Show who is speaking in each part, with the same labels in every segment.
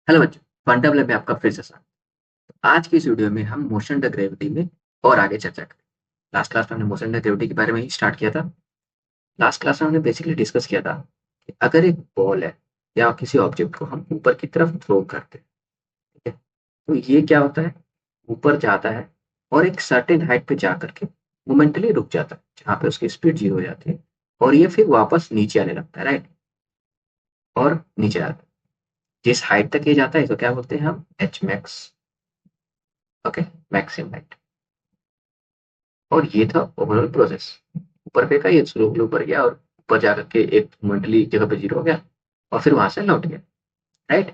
Speaker 1: Hello बच्चों, quantum lab में आपका फिर से स्वागत। आज की इस वीडियो में हम मोशन द ग्रेविटी में और आगे चर्चा करें। लास्ट क्लास में हमने मोशन द ग्रेविटी के बारे में ही स्टार्ट किया था। लास्ट क्लास में हमने बेसिकली डिस्कस किया था कि अगर एक बॉल है या किसी ऑब्जेक्ट को हम ऊपर की तरफ थ्रो करते हैं, ठीक है, तो ये क्या होता है, ऊपर जाता है और एक सर्टेन हाइट पे जा करके मोमेंटली रुक जाता है, जहाँ पे उसकी स्पीड 0 हो जाती है और ये फिर वापस नीचे आने लगता है, राइट। और नीचे आता है, जिस हाइट तक ये जाता है इसको क्या बोलते हैं हम, H max. Okay, maximum height. और ये था ओवरऑल प्रोसेस। ऊपर फेंका, ये स्लोपली ऊपर गया और ऊपर जाकर के एक मोमेंटली जगह पे 0 हो गया और फिर वहां से लौट गया, राइट।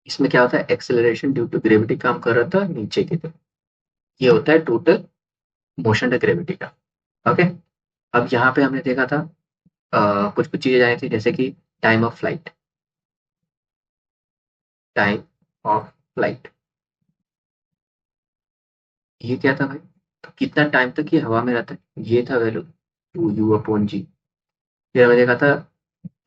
Speaker 1: इसमें क्या होता है, एक्सेलरेशन ड्यू टू ग्रेविटी काम कर रहा था नीचे की तरफ। ये होता है टोटल मोशन द ग्रेविटी का। ओके। अब यहाँ पे हमने देखा था कुछ कुछ चीजें जानी थी, जैसे कि time of flight. Time of flight ये क्या था भाई, तो कितना टाइम तक ये हवा में रहता है, ये था वैल्यू 2u/g। फिर हमने देखा था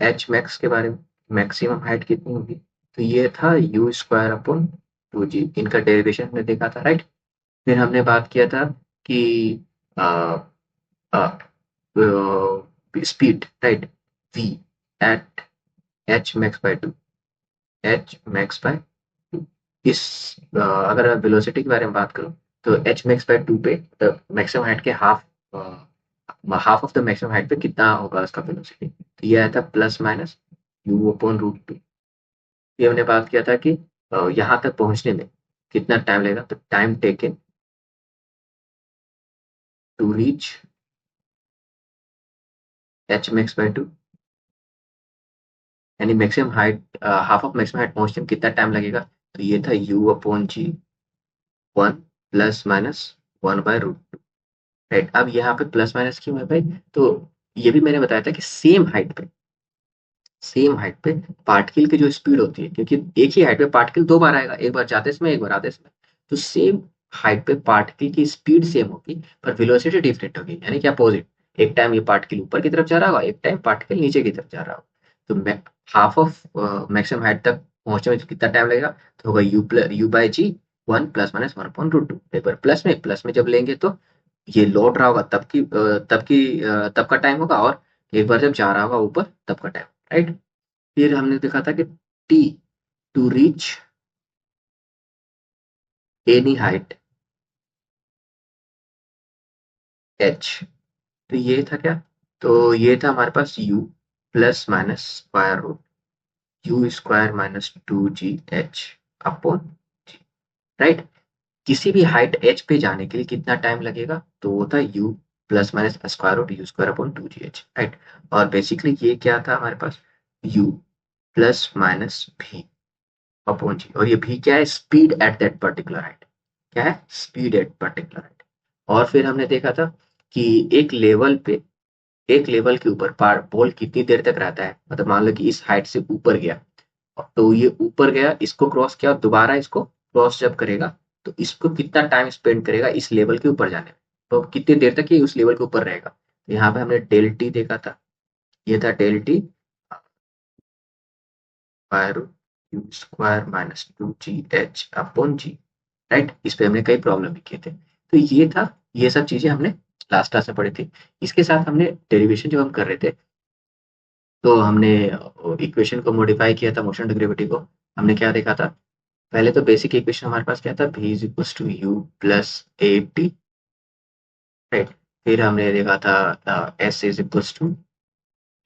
Speaker 1: एच मैक्स के बारे में, मैक्सिमम हाइट कितनी होगी, तो ये था u² / 2g। इनका डेरिवेशन हमने देखा था, राइट। फिर हमने बात किया था कि speed, right, v at h max/2, h max/2। इस अगर वेलोसिटी के बारे में बात करूं तो h max/2 पे मैक्सिमम हाइट के half of the maximum height पे कितना होगा उसका वेलोसिटी, तो ये आया था +- u/√2। ये हमने बात किया था कि यहाँ तक पहुंचने में कितना टाइम लगेगा, तो time taken to reach h max/2, यानी maximum height, half of maximum height पहुंचने में कितना टाइम लगेगा, तो ये था u/g 1 ± 1/√2, राइट। अब यहाँ पे प्लस माइनस क्यों है भाई, तो ये भी मैंने बताया था कि सेम हाइट पे पार्टिकल की जो स्पीड होती है, क्योंकि एक ही हाइट पे पार्टिकल दो बार आएगा, एक बार जाते समय एक बार आते समय, तो सेम हाइट पे पार्टिकल की स्पीड सेम होगी पर वेलोसिटी डिफरेंट होगी, यानी कि अपोजिट। एक टाइम ये पार्टिकल ऊपर की तरफ जा रहा होगा, एक टाइम पार्टिकल नीचे की तरफ जा रहा होगा। तो हाफ ऑफ मैक्सिमम हाइट तक पहुंचने में कितना टाइम लगेगा, तो होगा u/g 1 ± 1/√2। एक बार प्लस में जब लेंगे तो ये लौट रहा होगा तब का टाइम होगा, और एक बार जब जा रहा होगा ऊपर तब का टाइम, राइट। फिर हमने देखा था कि t to reach any height h, तो ये था क्या, तो ये था हमारे पास u ± u² - 2gh जी, राइट। किसी भी हाइट एच पे जाने के लिए कितना टाइम लगेगा, तो वो था u +/(u²/2gh), राइट। और बेसिकली ये क्या था हमारे पास, u +- v/g, और ये भी क्या है, speed at that particular height. क्या है, स्पीड एट पर्टिकुलर हाइट। और फिर हमने देखा था कि एक लेवल के ऊपर बॉल कितनी देर तक रहता है, मतलब मान लो कि इस हाइट से ऊपर गया, तो ये ऊपर गया, इसको क्रॉस किया और दोबारा इसको क्रॉस जब करेगा, तो इसको कितना टाइम स्पेंड करेगा इस लेवल के ऊपर जाने में, तो कितनी देर तक ये उस लेवल के ऊपर रहेगा। तो यहाँ पे हमने डेल टी देखा था, ये था del T bye u²-2gh/g, right. इस पे हमने कई प्रॉब्लम भी किए थे, तो ये था, ये सब चीजें हमने लास्ट क्लास में पढ़ी थी। इसके साथ हमने डेरिवेशन जब हम कर रहे थे, तो हमने इक्वेशन को मॉडिफाई किया था, मोशन टू ग्रेविटी को। हमने क्या देखा था, पहले तो बेसिक इक्वेशन हमारे पास क्या था, v is to you plus A t, right. फिर हमने देखा था s is to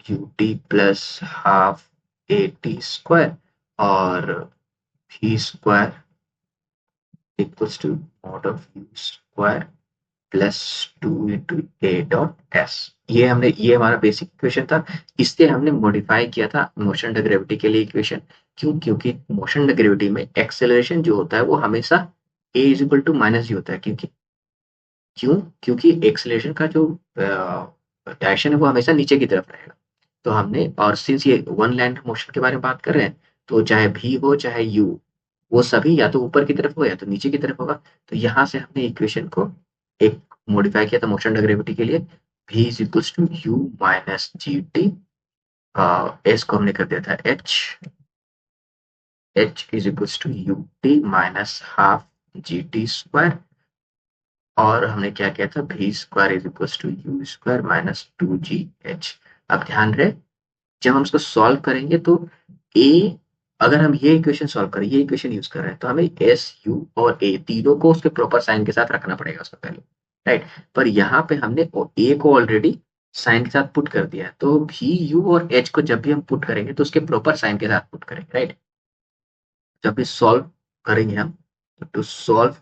Speaker 1: U T plus half A T square, और v square equals to mod of u square plus 2 into a dot s. ये हमारा basic equation था। इससे हमने मॉडिफाई किया था मोशन द ग्रेविटी के लिए इक्वेशन। क्यों, क्योंकि मोशन द ग्रेविटी में एक्सेलरेशन जो होता है वो हमेशा a is equal to minus g होता है, क्योंकि एक्सेलरेशन का जो डायरेक्शन है वो हमेशा नीचे की तरफ रहेगा। तो हमने, और सिंस ये वन लैंड मोशन के बारे में बात कर रहे हैं, तो चाहे भी हो चाहे यू, वो सभी या तो ऊपर की तरफ होगा या तो नीचे की तरफ होगा। तो यहाँ से हमने इक्वेशन को एक मॉडिफाई किया था मोशन ग्रेविटी के लिए, v is equals to u minus g t, s को हमने कर दिया था h, h is equals to you t minus half g t square, और हमने क्या किया था, v square is equals to you square minus two g h. अब ध्यान रहे, जब हम इसको सॉल्व करेंगे तो a, अगर हम ये इक्वेशन सॉल्व करें, ये इक्वेशन यूज कर रहे हैं, तो हमें एस यू और a तीनों को उसके प्रॉपर साइन के साथ रखना पड़ेगा उसका पहले, राइट। पर यहाँ पे हमने a को ऑलरेडी साइन के साथ पुट कर दिया है, तो भी यू और h को जब भी हम पुट करेंगे तो उसके प्रॉपर साइन के साथ पुट करेंगे, राइट। जब भी सॉल्व करेंगे हम, to solve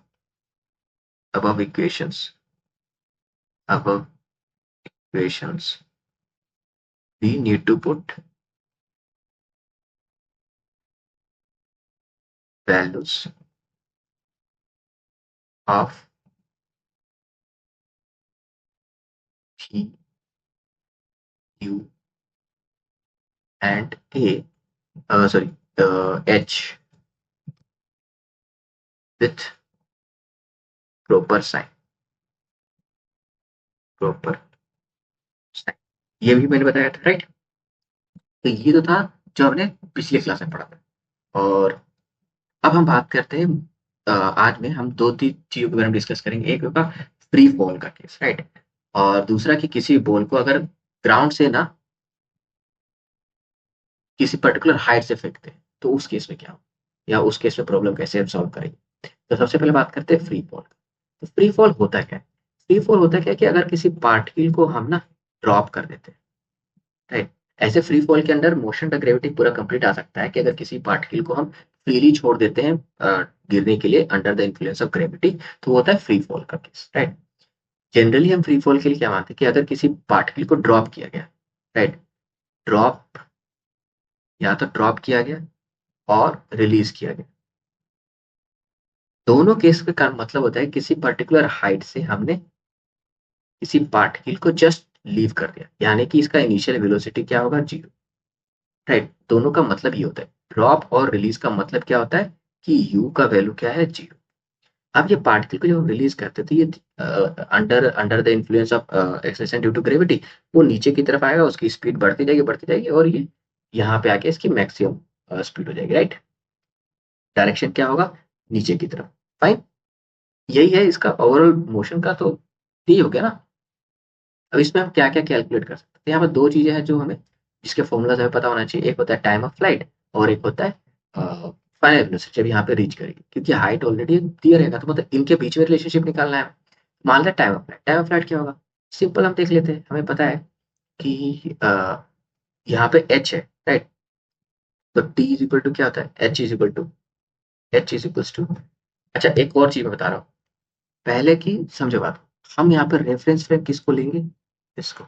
Speaker 1: above equations, above equations, we need to put values of P, U and A, H with proper sign, proper sign। ये भी मैंने बताया था, राइट। तो ये तो था जो हमने पिछले क्लास में पढ़ा था। और अब हम बात करते हैं, आज में हम दो तीन चीजों के बारे में डिस्कस करेंगे। एक होगा फ्री फॉल का केस, राइट, और दूसरा कि किसी बॉल को अगर ग्राउंड से ना किसी पर्टिकुलर हाइट से फेंकते हैं तो उस केस में क्या हो, या उस केस में प्रॉब्लम कैसे हम सॉल्व करेंगे। तो सबसे पहले बात करते हैं फ्री फॉल। तो फ्री फॉल होता क्या है? फ्री फॉल होता क्या है कि अगर किसी पार्टिकल को हम ना ड्रॉप कर देते हैं, राइट। ऐसे फ्री फॉल के अंदर मोशन का ग्रेविटी पूरा कंप्लीट आ सकता है कि अगर किसी पार्टिकल को हम फ्रीली छोड़ देते हैं गिरने के लिए under the influence of gravity, तो वो होता है फ्री फॉल का केस, राइट। जनरली हम फ्री फॉल के लिए क्या मानते हैं कि अगर किसी पार्टिकल को ड्रॉप किया गया, राइट, ड्रॉप, या तो ड्रॉप किया गया और रिलीज किया गया, दोनों केस का मतलब होता है किसी पर्टिकुलर हाइट से हमने किसी पार्टिकल को जस्ट लीव कर दिया, यानी कि इसका इनिशियल वेलोसिटी क्या होगा, जीरो, राइट। दोनों का मतलब ये होता है, ड्रॉप और रिलीज का मतलब क्या होता है कि यू का वैल्यू क्या है, जीरो। अब ये पार्टिकल को जब हम रिलीज करते हैं तो ये under under the influence of acceleration due to gravity वो नीचे की तरफ आएगा, उसकी स्पीड बढ़ती जाएगी और ये यहाँ पे आके इसकी मैक्सिमम स्पीड हो जाएगी, राइट। डायरेक्शन क्या होगा, नीचे की तरफ, फाइन। यही है इसका ओवरऑल मोशन का, तो यही हो गया ना। अब इसमें हम क्या क्या कैलकुलेट कर सकते हैं, यहाँ पर दो चीजें हैं जो हमें, जिसके फॉर्मूलाज हमें पता होना चाहिए। एक होता है टाइम ऑफ फ्लाइट और एक होता है फाइनल वेलोसिटी जब यहाँ पे रीच करेगी, क्योंकि हाइट ऑलरेडी दिया रहेगा, तो मतलब इनके बीच में रिलेशनशिप निकालना है। मान लें time of flight, time of flight क्या होगा, सिंपल हम देख लेते हैं। हमें पता है कि यहाँ पे एच है, राइट। तो टी इज इक्वल टू क्या होता है, एच इज इक्वल टू, अच्छा एक और चीज मैं बता रहा हूँ पहले की समझो बात। हम यहाँ पर रेफरेंस फ्रेम किसको लेंगे, इसको,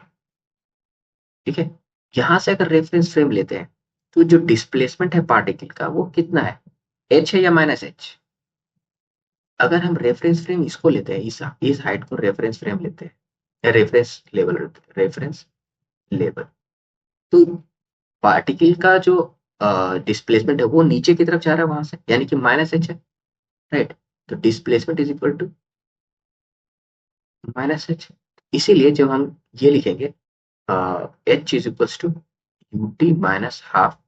Speaker 1: ठीक है। यहाँ से अगर रेफरेंस फ्रेम लेते हैं तो जो डिस्प्लेसमेंट है पार्टिकल का वो कितना है, एच है या माइनस एच। अगर हम रेफरेंस फ्रेम इसको लेते हैं, इस हाइट को रेफरेंस फ्रेम लेते हैं, या रेफरेंस लेवल, तो पार्टिकल का जो डिस्प्लेसमेंट है वो नीचे की तरफ जा रहा है वहां से, यानी कि माइनस एच है, राइट। तो displacement is equal to minus h. इसीलिए जब हम ये लिखेंगे h is equal to you t minus half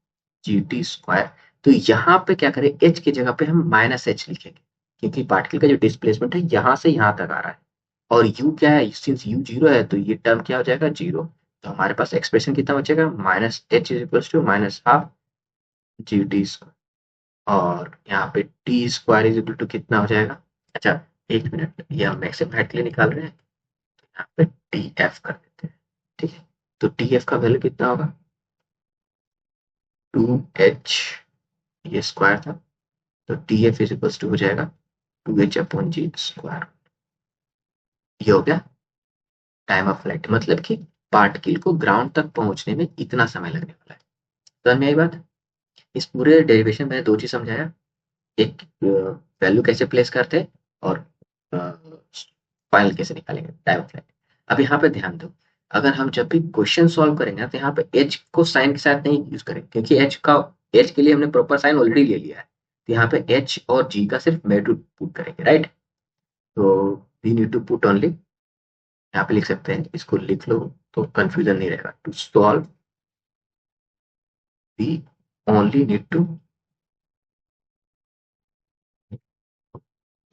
Speaker 1: g t square, तो यहाँ पे क्या करें, एच की जगह पे हम माइनस एच लिखेंगे, क्योंकि पार्टिकल का जो डिस्प्लेसमेंट है यहाँ से यहाँ तक आ रहा है, और यू क्या है, सिंस यू जीरो है तो ये टर्म क्या हो जाएगा, जीरो। तो हमारे पास एक्सप्रेशन कितना बचेगा, minus h is equal to minus half g t square, और यहाँ पे t square is equal to कितना हो जाएगा, अच्छा एक मिनट, ये हम मैक्सिमम हाइट के लिए निकाल रहे हैं, यहाँ पे टी एफ कर देते हैं, ठीक है। तो टी एफ का वैल्यू कितना होगा, टू एच, ये स्क्वायर था, तो t f is equal to हो जाएगा two h upon g square. ये हो गया टाइम ऑफ फ्लाइट, मतलब कि पार्टिकल को ग्राउंड तक पहुंचने में इतना समय लगने वाला है। समझ में आई बात। इस पूरे डेरिवेशन में दो चीज समझाया, एक वैल्यू कैसे प्लेस करते हैं, और फाइनल कैसे निकालेंगे, टाइम ऑफ फ्लाइट। अब यहाँ पे ध्यान दो, अगर हम जब भी क्वेश्चन सॉल्व करेंगे ना, तो यहाँ पे एच को साइन के साथ नहीं यूज करेंगे, क्योंकि एच के लिए हमने प्रॉपर साइन ऑलरेडी ले लिया है। तो यहाँ पे एच और जी का सिर्फ मैग्नीट्यूड पुट करेंगे, राइट। तो we need to put only, यहाँ पे लिख सकते हैं, इसको लिख लो तो कंफ्यूजन नहीं रहेगा। To solve we only need to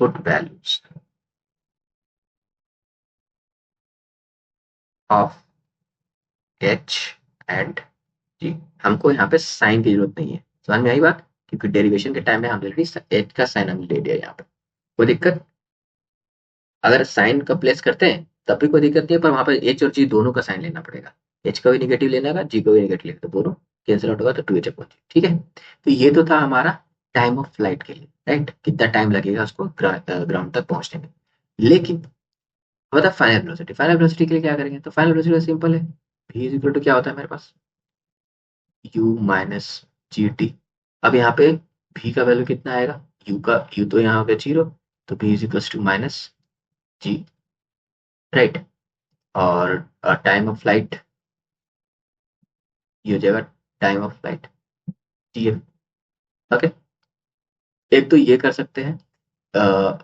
Speaker 1: put values of h and g. हमको यहाँ पे साइन की जरूरत नहीं है, समझ में आई बात, क्योंकि डेरिवेशन के टाइम में हम ऑलरेडी एच का साइन हमने ले लिया यहाँ पे। कोई दिक्कत? अगर साइन का प्लेस करते हैं तब भी कोई दिक्कत नहीं है, पर वहां पर एच और जी दोनों का साइन लेना पड़ेगा। एच का भी निगेटिव लेना होगा, जी का भी निगेटिव लेना, तो दोनों कैंसिल आउट होगा, तो 2h अपॉन जी। ठीक है, तो ये तो था हमारा टाइम ऑफ फ्लाइट के लिए, राइट, कितना टाइम लगेगा उसको ग्राउंड तक पहुंचने में। लेकिन बता फाइनल वेलोसिटी, फाइनल वेलोसिटी के लिए क्या करेंगे, तो फाइनल वेलोसिटी सिंपल है, v इज इक्वल टू क्या होता है मेरे पास, u माइनस जी टी। अब यहाँ पे v का वैल्यू कितना आएगा, u तो यहाँ हो गया 0, तो v is equal to minus g, right. और टाइम ऑफ फ्लाइट ये हो जाएगा time of flight t f. Okay, एक तो ये कर सकते हैं, अ,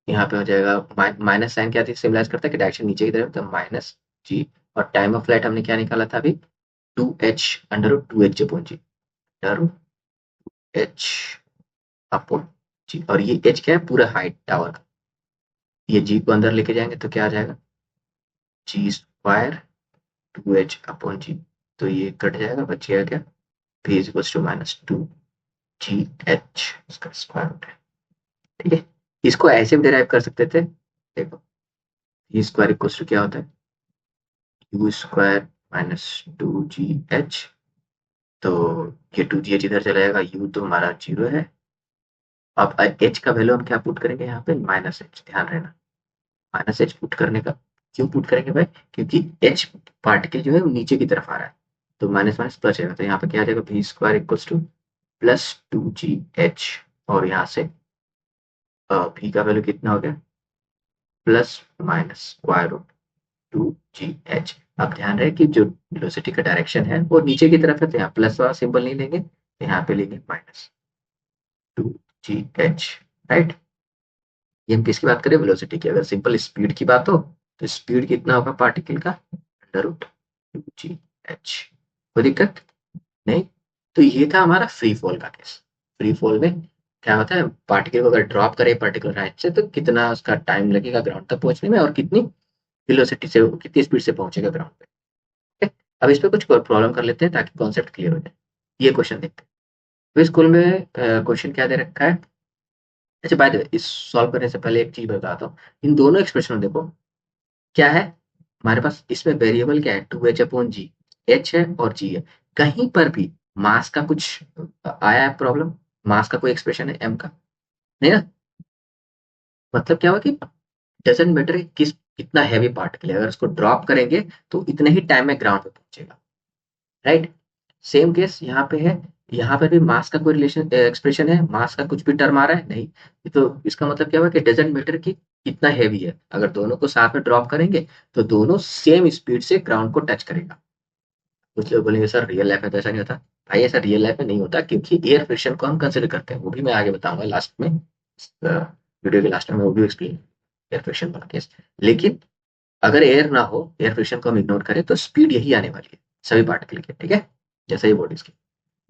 Speaker 1: यहाँ पे हो जाएगा माइनस साइन क्या थी, सिम्बलाइज करता है कि डायरेक्शन नीचे की तरफ, तो माइनस जी। और टाइम ऑफ फ्लाइट हमने क्या निकाला था अभी, 2h under root 2h upon g, under root h upon g. और ये h क्या है, पूरा हाइट टावर का, ये जी को अंदर लेके जाएंगे तो क्या आ जाएगा, जी स्क्वायर 2h अपॉन जी। तो ये कट जाएगा, बचेगा क्या, v is equal to minus 2 g h, इसका स्क्वायर रूट है। ठीक है, इसको ऐसे भी डिराइव कर सकते थे, देखो ये स्क्वायर इक्वल टू क्या होता है, you square minus 2 g H. तो ये 2 जी एच इधर चला जाएगा, यू तो हमारा 0 है। अब एच का वैल्यू हम क्या पुट करेंगे यहाँ पे, माइनस एच, ध्यान रहना, माइनस एच पुट करने का, क्यों पुट करेंगे भाई, क्योंकि एच पार्टिकल जो है वो नीचे की तरफ आ रहा है, तो माइनस माइनस प्लस जाएगा, तो यहाँ पे क्या आ जाएगा, v square equal to plus 2 g h. और यहाँ से वी का वैल्यू कितना हो गया, plus minus square root 2 g h. अब ध्यान रहे कि जो वेलोसिटी का डायरेक्शन है वो नीचे की तरफ है, तो यहाँ प्लस वाला सिंबल नहीं लेंगे, तो यहाँ पे लेंगे माइनस 2 जी एच, राइट। ये हम किसकी बात करें, वेलोसिटी की। अगर सिंपल स्पीड की बात हो तो स्पीड कितना होगा पार्टिकल का, अंडर रूट 2 जी एच। कोई दिक्कत नहीं। तो ये था हमारा फ्री फॉल का केस। फ्री फॉल में क्या होता है, पार्टिकल को अगर ड्रॉप करे पर्टिकुलर हाइट से तो कितना उसका टाइम लगेगा ग्राउंड तक पहुंचने में, और कितनी वेलोसिटी से, कितनी स्पीड से पहुंचेगा ग्राउंड पे। ठीक है? अब इस पे कुछ प्रॉब्लम कर लेते हैं ताकि कॉन्सेप्ट क्लियर हो जाए। ये क्वेश्चन देखते हैं, तो स्कूल में क्वेश्चन क्या दे रखा है। अच्छा, बाय द वे, इस सॉल्व करने से पहले एक चीज बताता हूँ, इन दोनों एक्सप्रेशन देखो क्या है हमारे पास, इसमें वेरिएबल क्या है, 2h अपॉन जी, एच है और जी है। कहीं पर भी मास का कुछ आया है प्रॉब्लम, मास का कोई एक्सप्रेशन है एम का, नहीं ना। मतलब क्या हुआ कि डजेंट मैटर किस, कितना हैवी पार्टिकल है, अगर उसको ड्रॉप करेंगे तो इतने ही टाइम में ग्राउंड पे पहुंचेगा, राइट। सेम केस यहाँ पे है, यहाँ पर भी मास का कोई रिलेशन एक्सप्रेशन है, मास का कुछ भी टर्म आ रहा है नहीं, तो इसका मतलब क्या हुआ कि डजेंट मैटर कि कितना हैवी है, अगर दोनों को साथ में ड्रॉप करेंगे तो दोनों सेम स्पीड से ग्राउंड को टच करेगा। कुछ लोग बोलेंगे सर रियल लाइफ में तो ऐसा नहीं होता। भाई ऐसा रियल लाइफ में नहीं होता, क्योंकि एयर फ्रिक्शन को हम कंसिडर करते हैं, वो भी मैं आगे बताऊंगा लास्ट में, वीडियो के लास्ट में मैं वो भी एक्सप्लेन, एयर फ्रिक्शन वाला केस। लेकिन अगर एयर ना हो, एयर फ्रिक्शन को हम इग्नोर करें, तो स्पीड यही आने वाली है सभी पार्टिकल की, ठीक है, जैसे ही बॉडीज की।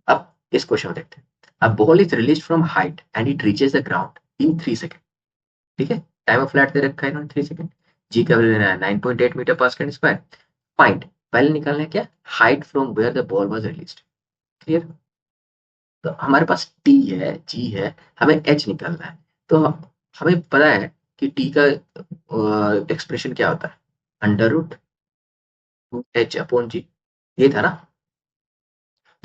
Speaker 1: अब इस क्वेश्चन को देखते हैं। A ball is release from height and it reaches the ground in 3 second. ठीक है, टाइम ऑफ फ्लाइट दे रखा है इन्होंने 3 सेकेंड, जी का वैल्यू लेना है 9.8 मीटर पर सेकंड स्क्वायर। फाइंड, पहले निकालना है क्या, height from where the ball was released. Clear, तो हमारे पास टी है, जी है, हमें एच निकालना है। तो हमें पता है कि टी का एक्सप्रेशन क्या होता है, अंडर रूट 2h अपॉन जी, ये था ना।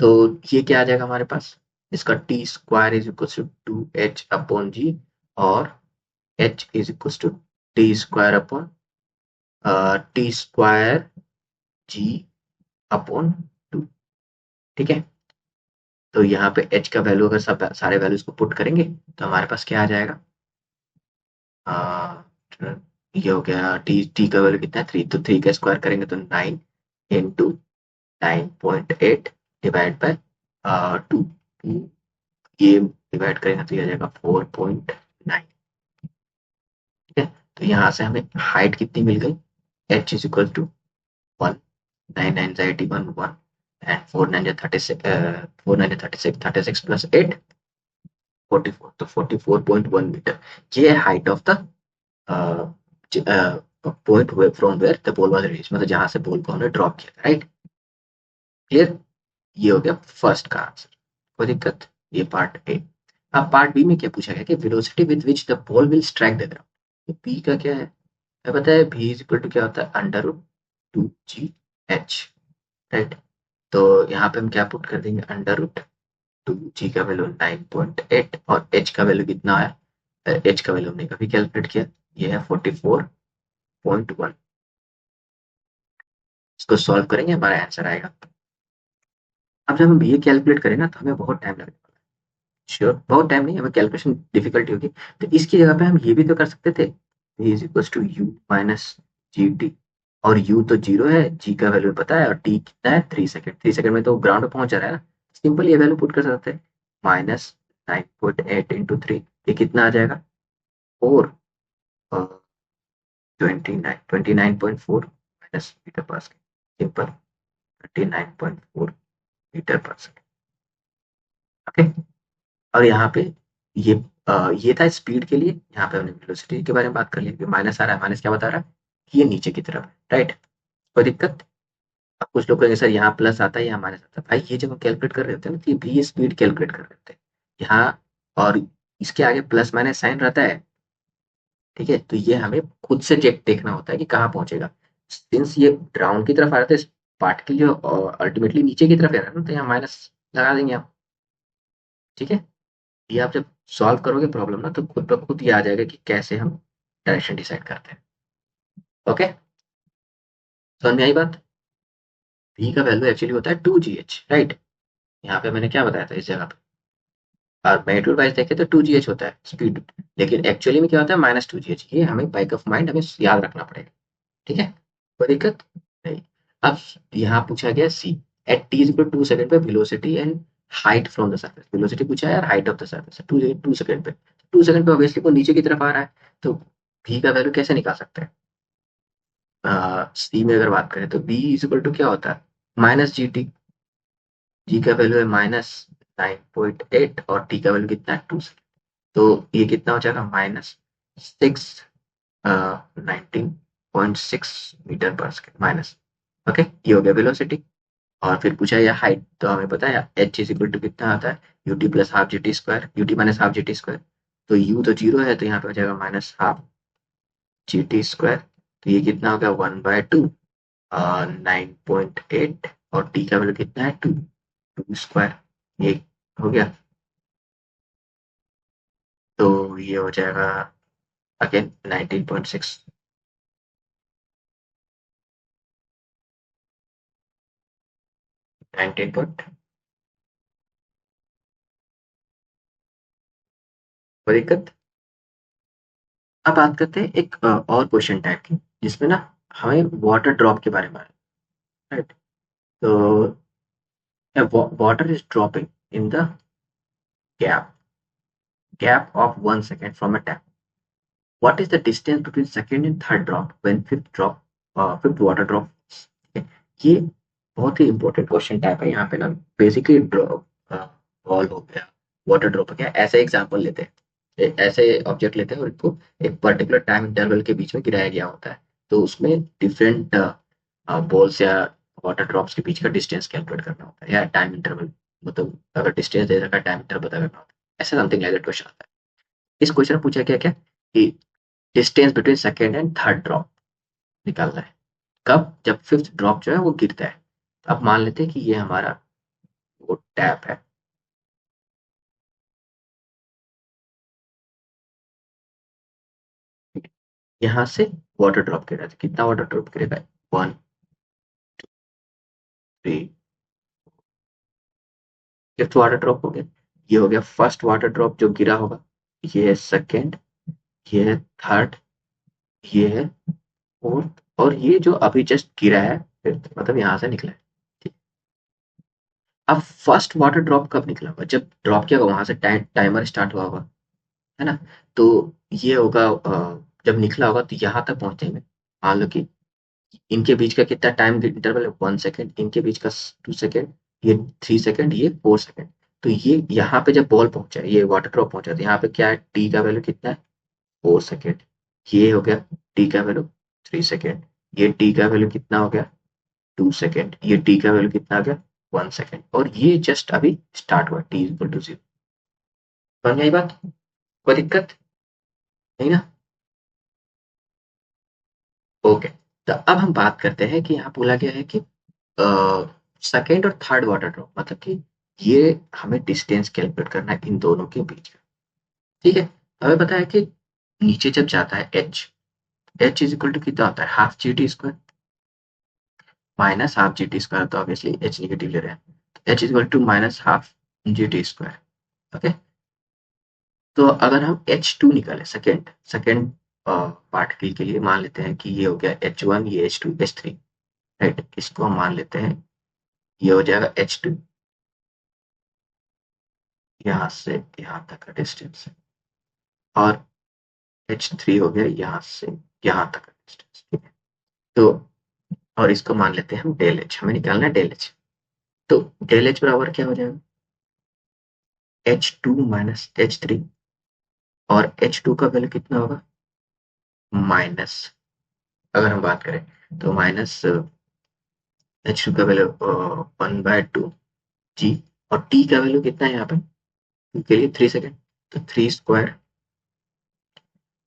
Speaker 1: तो ये क्या आ जाएगा हमारे पास, इसका t square is equal to 2h upon g, और h is equal to t square upon t square g upon 2। ठीक है, तो यहाँ पे h का वैल्यू अगर सब सारे वैल्यूज को पुट करेंगे तो हमारे पास क्या आ जाएगा, ये हो गया, टी टी का वैल्यू कितना है 3, तो 3 का स्क्वायर करेंगे तो 9 इंटू 9.8 डिवाइड बाय 2, ये डिवाइड करेंगे तो ये आ जाएगा 4.9। ठीक है, तो यहाँ से हमें हाइट कितनी मिल गई, h is equal to 1, 9 9 81 1, and 4 9 36, 4 9 36, 36 plus 8, 44, तो 44.1 मीटर ये है height of the point from where the ball was release, मतलब जहां से बॉल को हमने ड्रॉप किया था, राइट। क्लियर, ये हो गया फर्स्ट का आंसर, कोई दिक्कत। ये पार्ट ए। अब पार्ट बी में क्या पूछा गया कि velocity with which the ball will strike the ground. B का क्या है, क्या पता है, v इज इक्वल टू क्या होता है, under root 2g h, right. तो यहाँ पे हम क्या पुट कर देंगे, अंडर रूट 2g का वैल्यू 9.8 और h का वैल्यू कितना है, h का वैल्यू हमने कभी कैलकुलेट किया, ये है 44.1। इसको सॉल्व करेंगे, हमारा आंसर आएगा। अब जब हम ये कैलकुलेट करें ना तो हमें बहुत टाइम लगेगा, श्योर बहुत टाइम नहीं, हमें कैलकुलेशन डिफिकल्टी होगी। तो इसकी जगह पे हम ये भी तो कर सकते थे, v is equal to u minus g t, और u तो जीरो है, g का वैल्यू पता है, और t कितना है 3 सेकेंड, 3 सेकेंड में तो ग्राउंड पे पहुंच जा रहा है ना। सिंपल ये वैल्यू पुट कर सकते हैं, माइनस 9.8 इंटू 3, ये कितना आ जाएगा, 4 29.4 minus metre per second, simple 29.4 metre per second, okay. और यहाँ पे ये ये था स्पीड के लिए, यहाँ पे हमने वेलोसिटी के बारे में बात कर ली, माइनस आ रहा है, माइनस क्या बता रहा है कि ये नीचे की तरफ है, राइट। कोई दिक्कत। अब कुछ लोग कहेंगे सर यहाँ प्लस आता है यहाँ माइनस आता है, भाई ये जब हम कैलकुलेट कर रहे होते हैं ना तो ये भी स्पीड कैलकुलेट कर रहे होते हैं यहाँ, और इसके आगे प्लस माइनस साइन रहता है, ठीक है। तो ये हमें खुद से चेक देखना होता है कि कहाँ पहुंचेगा, सिंस ये ग्राउंड की तरफ आ रहा था, इस पार्टिकल जो अल्टीमेटली नीचे की तरफ है ना, तो यहाँ माइनस लगा देंगे आप, ठीक है। ये आप जब सॉल्व करोगे प्रॉब्लम ना तो खुद ब खुद ये आ जाएगा कि कैसे हम डायरेक्शन डिसाइड करते हैं, ओके। समझ में आई बात। v का वैल्यू एक्चुअली होता है 2gh, राइट। यहाँ पे मैंने क्या बताया था इस जगह पे, और मैग्नीट्यूड वाइज देखें तो 2gh होता है स्पीड, लेकिन एक्चुअली में क्या होता है -2gh, ये हमें बैक ऑफ माइंड हमें याद रखना पड़ेगा, ठीक है। कोई दिक्कत नहीं। अब यहाँ पूछा गया c, at t is equal 2 second पे velocity and height from the surface, velocity पूछा है यार, height of the surface 2 second पे, 2 सेकंड पे ऑब्वियसली वो नीचे की तरफ आ रहा है, तो v का वैल्यू कैसे निकाल सकते हैं, सी में अगर बात करें तो v इज इक्वल टू क्या होता है, माइनस जी टी, जी का वैल्यू है -9.8 और टी का वैल्यू कितना है 2, तो ये कितना हो जाएगा -6 19.6 metre per second minus, okay. ये हो गया वेलोसिटी। और फिर पूछा या हाइट, तो हमें पता है एच इज इक्वल टू कितना आता है, UT plus half g t square, UT minus half g t square, तो यू तो जीरो है तो यहाँ पे हो जाएगा minus half g t square, तो ये कितना हो गया 1/2 9.8, और टी का वैल्यू कितना है 2, 2 स्क्वायर, ये हो गया। तो ये हो जाएगा अगेन 19.6, 19 पॉइंट, कोई दिक्कत। अब बात करते हैं एक और क्वेश्चन टाइप की, जिसमें ना हमें वाटर ड्रॉप के बारे में, राइट। तो water is dropping in the gap of 1 second from a tap. What is the distance between second and third drop when fifth water drop? ये बहुत ही इंपॉर्टेंट क्वेश्चन टाइप है। यहाँ पे ना बेसिकली ड्रॉप बॉल हो गया, water drop हो गया, ऐसे एग्जांपल लेते हैं, ऐसे ऑब्जेक्ट लेते हैं और इनको एक पर्टिकुलर टाइम इंटरवल के बीच में गिराया गया होता है, तो उसमें डिफरेंट बॉल्स या वाटर ड्रॉप्स के बीच का डिस्टेंस कैलकुलेट करना होता है, या टाइम इंटरवल, मतलब अगर डिस्टेंस दे रखा है टाइम इंटरवल पता करना होता है, ऐसा समथिंग लाइक दैट क्वेश्चन आता है। इस क्वेश्चन में पूछा गया क्या कि distance between second and third drop निकालना है, कब, जब फिफ्थ ड्रॉप जो है वो गिरता है। तो अब मान लेते हैं कि ये हमारा वो टैप है, यहाँ से वाटर ड्रॉप गिर रहा है, कितना वाटर ड्रॉप गिरेगा, 1 3, फिफ्थ वाटर ड्रॉप हो गया, ये हो गया फर्स्ट वाटर ड्रॉप जो गिरा होगा, ये है सेकेंड, ये है थर्ड, ये है फोर्थ, और ये जो अभी जस्ट गिरा है फिफ्थ, मतलब यहाँ से निकला है, ठीक। अब फर्स्ट वाटर ड्रॉप कब निकला होगा, जब ड्रॉप किया होगा वहां से टाइमर स्टार्ट हुआ होगा, है ना। तो ये होगा जब निकला होगा तो यहाँ तक पहुंचने में मान लो कि इनके बीच का कितना टाइम इंटरवल है, 1 सेकेंड, इनके बीच का 2 सेकेंड, ये 3 सेकेंड, ये 4 सेकेंड, तो ये यहाँ पे जब बॉल पहुंचा, ये वाटर ड्रॉप पहुंचा, तो यहाँ पे क्या है, टी का वैल्यू कितना है, 4 सेकेंड। ये हो गया टी का वैल्यू 3 सेकेंड। ये टी का वैल्यू कितना हो गया, 2 सेकेंड। ये टी का वैल्यू कितना आ गया, 1 सेकेंड। और ये जस्ट अभी स्टार्ट हुआ, टी इक्वल टू 0। समझ में आई बात, कोई दिक्कत नहीं ना? ओके। तो अब हम बात करते हैं कि यहाँ बोला गया है कि सेकेंड और थर्ड वाटर ड्रॉप, मतलब कि ये हमें डिस्टेंस कैलकुलेट करना है इन दोनों के बीच का। ठीक है, हमें पता है कि नीचे जब जाता है एच इज इक्वल टू कितना होता है, half g t square minus half g t square. तो ऑब्वियसली एच निगेटिव ले रहे हैं, h is equal to minus half g t square. Okay, तो अगर हम H2 निकाले सेकेंड सेकेंड पार्टिकल के लिए, मान लेते हैं कि ये हो गया H1, ये H2, H3, राइट। इसको हम मान लेते हैं ये हो जाएगा H2, यहाँ से यहाँ तक का डिस्टेंस है, और H3 हो गया यहाँ से यहाँ तक का डिस्टेंस। ठीक है, तो और इसको मान लेते हैं हम डेल एच, हमें निकालना है डेल एच। तो डेल एच बराबर क्या हो जाएगा, H2 माइनस H3, और H2 का वैल्यू कितना होगा, माइनस, अगर हम बात करें तो माइनस H2 का वैल्यू 1/2 जी, और टी का वैल्यू कितना है यहाँ पे, T के लिए 3 सेकेंड, तो 3 स्क्वायर,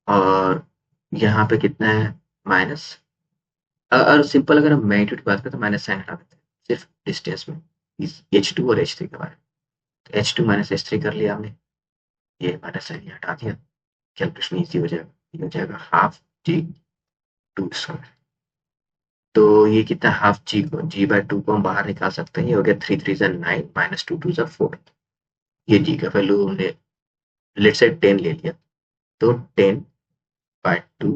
Speaker 1: और यहाँ पे कितना है, माइनस। और सिंपल अगर हम मैग्नीट्यूड की बात करें तो माइनस साइन हटा देते हैं सिर्फ डिस्टेंस में, इस H2 और H3 के बारे में। तो H2 माइनस H3 कर लिया हमने, ये माइनस साइन हटा दिया, कैलकुलेशन ईजी हो जाएगा। ये हो जाएगा हाफ जी 2 स्क्वायर। तो ये कितना, हाफ जी को जी/2 को हम बाहर निकाल सकते हैं, ये हो गया 3 3 9 माइनस 2 2 4। ये जी का वैल्यू हमने लेट साइड 10 ले लिया, तो 10/2,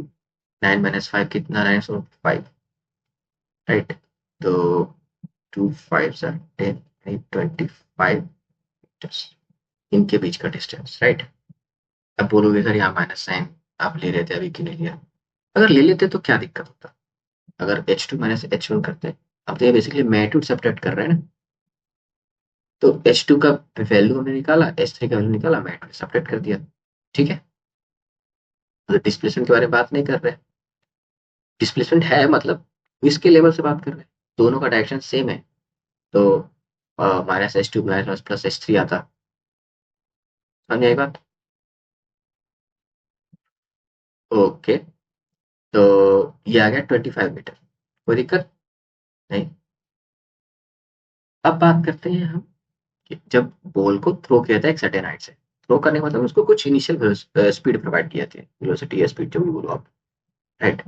Speaker 1: 9 माइनस 5 कितना, 9 सो 5, राइट। तो 2 5 10, 25 मीटर्स इनके बीच का डिस्टेंस, राइट। अब बोलोगे सर यहाँ माइनस साइन आप ले रहे थे, अभी क्यों नहीं लिया? अगर ले लेते तो क्या दिक्कत होता, अगर H2 माइनस H1 करते। अब तो ये बेसिकली मैग्नीट्यूड सब्ट्रैक्ट कर रहे हैं ना, तो H2 का वैल्यू हमने निकाला, H3 का वैल्यू निकाला, मैग्नीट्यूड सब्ट्रैक्ट कर दिया। ठीक है, तो डिस्प्लेसमेंट के बारे में बात नहीं कर रहे, डिस्प्लेसमेंट है मतलब इसके लेवल से बात कर रहे हैं, दोनों का डायरेक्शन सेम है। तो minus H2 minus plus H3 आता, समझ आई बात? ओके, तो ये आ गया 25 मीटर, कोई दिक्कत नहीं। अब बात करते हैं हम कि जब बॉल को थ्रो किया था एक सर्टेन हाइट से, थ्रो करने का मतलब उसको कुछ इनिशियल स्पीड प्रोवाइड किया था, वेलोसिटी या स्पीड जो भी बोलो आप, राइट।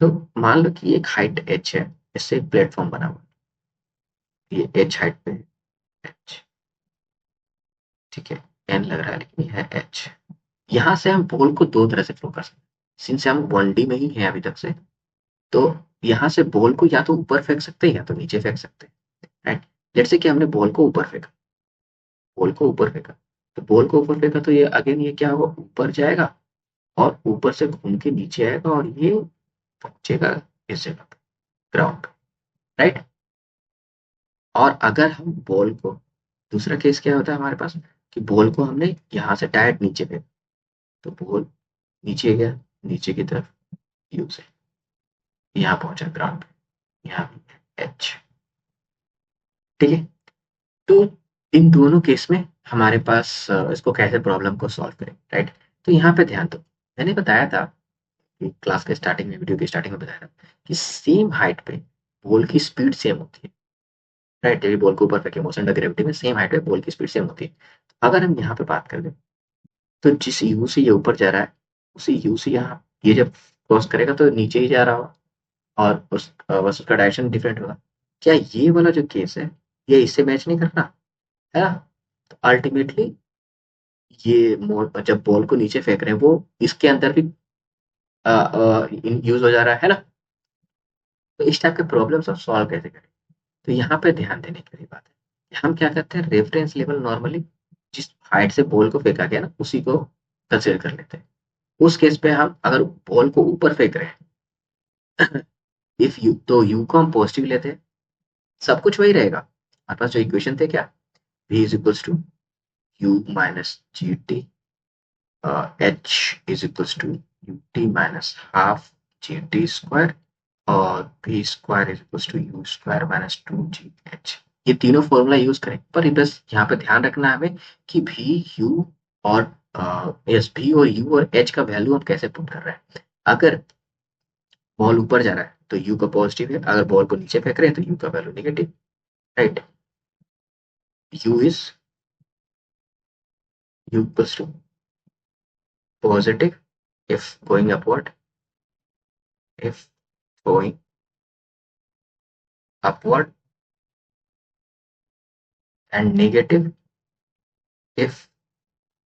Speaker 1: तो मान लो कि एक हाइट h है, इससे एक प्लेटफॉर्म बना हुआ है, ये h हाइट पे h, ठीक है, n लग रहा है लेकिन ये है h। यहाँ से हम बॉल को दो तरह से थ्रो कर सकते हैं, सिंस हम 1D में ही हैं अभी तक से, तो यहाँ से बॉल को या तो ऊपर फेंक सकते हैं या तो नीचे फेंक सकते हैं, राइट। जैसे कि हमने बॉल को ऊपर फेंका, बॉल को ऊपर फेंका, तो बॉल को ऊपर फेंका तो ये अगेन ये क्या होगा, ऊपर जाएगा और ऊपर से घूम के नीचे आएगा, और ये पहुंचेगा इस जगह पे, ग्राउंड पे, राइट। और अगर हम बॉल को, दूसरा केस क्या होता है हमारे पास, कि बॉल को हमने यहाँ से डायरेक्ट नीचे फेंका, तो बॉल नीचे गया, नीचे की तरफ यू से यहाँ पहुंचा ग्राउंड पे, यहाँ एच, ठीक है। तो इन दोनों केस में हमारे पास इसको कैसे प्रॉब्लम को सॉल्व करें, राइट। तो यहाँ पे ध्यान दो, मैंने बताया था कि क्लास के स्टार्टिंग में, वीडियो के स्टार्टिंग में बताया था कि सेम हाइट पे बॉल की स्पीड सेम होती है, राइट। जब बॉल को ऊपर फेंके मोशन अंडर ग्रेविटी में सेम हाइट पे बॉल की स्पीड सेम होती है। अगर हम यहाँ पे बात करें तो जिस यू से ये ऊपर जा रहा है, उसी यू से यहाँ ये जब क्रॉस करेगा तो नीचे ही जा रहा होगा, और बस उसका डायरेक्शन डिफरेंट होगा। क्या ये वाला जो केस है ये इससे मैच नहीं करना है ना? तो अल्टीमेटली ये जब बॉल को नीचे फेंक रहे हैं वो इसके अंदर भी यूज हो जा रहा है ना। तो इस टाइप के प्रॉब्लम्स आप सॉल्व कैसे करें, तो यहाँ पे ध्यान देने की बात है, हम क्या करते हैं, रेफरेंस लेवल नॉर्मली जिस हाइट से बॉल को फेंका गया ना उसी को कंसिडर कर लेते हैं। उस केस पे हम अगर बॉल को ऊपर फेंक रहे हैं इफ यू, तो यू को हम पॉजिटिव लेते हैं, सब कुछ वही रहेगा। हमारे पास जो इक्वेशन थे क्या, v is equals to u minus gt, h is equals to ut minus half gt square और v square is equals to u square minus 2gh। ये तीनों फॉर्मूला यूज करें, पर बस यहाँ पे ध्यान रखना है हमें कि v u और यस v और u और h का वैल्यू हम कैसे पुट कर रहे हैं। अगर बॉल ऊपर जा रहा है तो u का पॉजिटिव है, अगर बॉल को नीचे फेंक रहे हैं तो u का value negative, right. u is u equals to positive if going upward, if going upward and negative if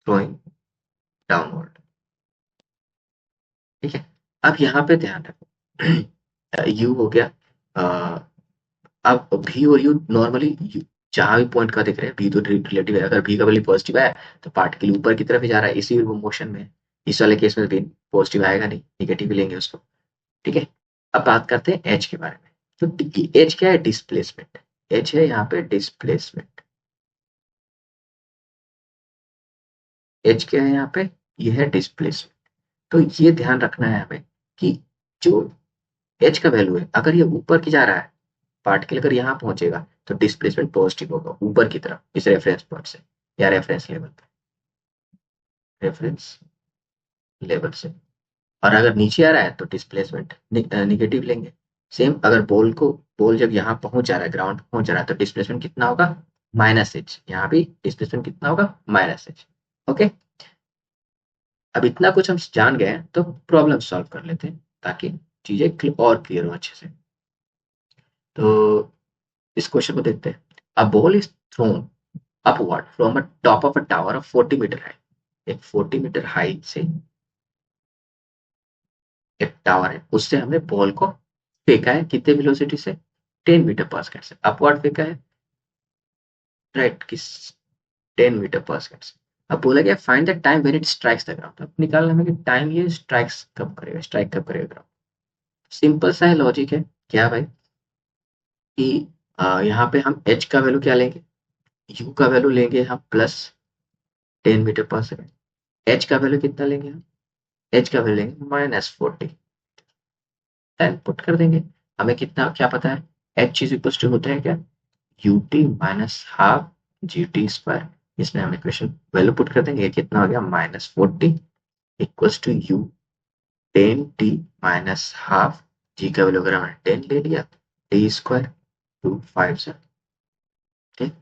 Speaker 1: throwing downward। ठीक है, अब यहाँ पे ध्यान रखो u हो गया, अब v और u नॉर्मली जहां भी पॉइंट का दिख रहे हैं, v तो रिलेटिव है, अगर v का वैल्यू पॉजिटिव है तो पार्टिकल ऊपर की तरफ ही जा रहा है, इसी वो मोशन में है। इस वाले केस में भी पॉजिटिव आएगा नहीं, निगेटिव ही लेंगे उसको। ठीक है, अब बात करते हैं एच के बारे में। तो एच क्या है? डिस्प्लेसमेंट। एच है यहाँ पे डिस्प्लेसमेंट। एच क्या है यहाँ पे? ये है डिस्प्लेसमेंट। तो ये ध्यान रखना है हमें कि जो एच का वैल्यू है, अगर ये ऊपर की जा रहा है, पार्टिकल अगर यहाँ पहुंचेगा तो डिस्प्लेसमेंट पॉजिटिव होगा ऊपर की तरफ, इस रेफरेंस पॉइंट से या रेफरेंस लेवल पे, रेफरेंस लेवल से। और अगर नीचे आ रहा है तो डिस्प्लेसमेंट निगेटिव लेंगे। सेम अगर बॉल जब यहाँ पहुंच जा रहा है, ग्राउंड पहुंच जा रहा है, तो डिस्प्लेसमेंट कितना होगा? Minus H. यहाँ भी डिस्प्लेसमेंट कितना होगा? Minus H. ओके, अब इतना कुछ हम जान गए हैं तो प्रॉब्लम सॉल्व कर लेते हैं ताकि चीजें और क्लियर हो अच्छे से। तो इस क्वेश्चन को देखते हैं। A ball is thrown upward from a top of a tower of 40 metre high. एक 40 मीटर हाइट से एक टावर है, उससे हमने बॉल को फेंका है, कितने वेलोसिटी से? 10 मीटर पर सेकंड से अपवर्ड फेंका है, राइट, किस 10 मीटर पर सेकंड से। अब बोला गया find the time when it strikes the ground. अब निकालना है कि टाइम ये स्ट्राइक्स कब करेगा, स्ट्राइक कब करेगा ग्राउंड। सिंपल सा है लॉजिक है, क्या भाई कि यहाँ पे हम एच का वैल्यू क्या लेंगे? यू का वैल्यू लेंगे हम प्लस 10 मीटर पर सेकंड। एच का वैल्यू कितना लेंगे हम? एच का वैल्यू लेंगे -40। 10 पुट कर देंगे। हमें कितना क्या पता है? एच इज इक्वल टू होता है क्या? ut minus half g t square. इसमें हम इक्वेशन वैल्यू पुट कर देंगे, ये कितना हो गया? -40 equals to u 10t minus half. G का वैल्यू अगर हमने 10 ले लिया, टी स्क्वायर 2 5 से। ठीक,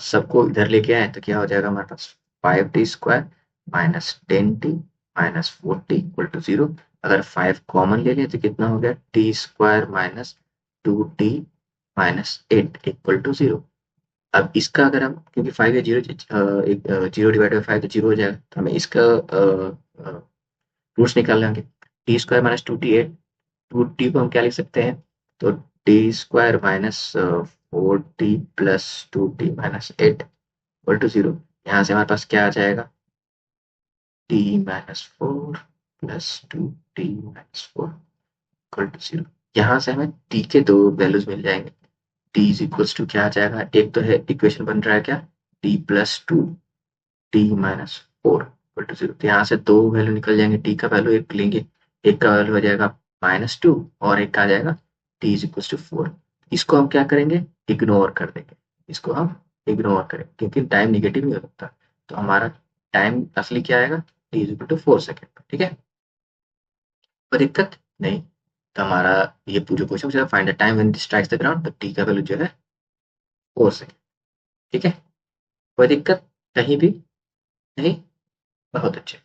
Speaker 1: सबको इधर लेके आए तो क्या हो जाएगा हमारे पास? 5t square minus 10t minus 40 equal to 0। अगर 5 कॉमन ले लें तो कितना हो गया? T square minus 2t minus 8 equal to 0। अब इसका अगर हम, क्योंकि 5 या 0, 0 डिवाइड बाई 5 तो 0 हो जाएगा, तो हमें इसका रूट्स निकाल लेंगे। T square minus 2t 2t को हम क्या लिख सकते हैं? तो t square minus 4t plus 2t minus 8 equal to 0। यहाँ से हमारे पास क्या आ जाएगा? t minus 4 plus 2t minus 4 equal to 0। यहाँ से हमें t के दो वैल्यूज मिल जाएंगे। t इज इक्वल्स टू क्या आ जाएगा? एक तो है इक्वेशन बन रहा है क्या? t plus 2 t minus 4 equal to 0। तो यहाँ से दो वैल्यू निकल जाएंगे, t का वैल्यू एक लेंगे, एक का वैल्यू हो जाएगा -2 और एक का आ जाएगा t इज इक्वल टू 4। इसको हम क्या करेंगे? इग्नोर कर देंगे। इसको हम इग्नोर करें क्योंकि टाइम निगेटिव नहीं हो सकता। तो हमारा टाइम असली क्या आएगा? t is equal to 4 second. ठीक है, कोई दिक्कत नहीं। तो हमारा ये पूरा क्वेश्चन पूछा find the time when it strikes the ground, तो t का वैल्यू जो है 4 सेकेंड। ठीक है, कोई दिक्कत कहीं भी नहीं? बहुत अच्छे।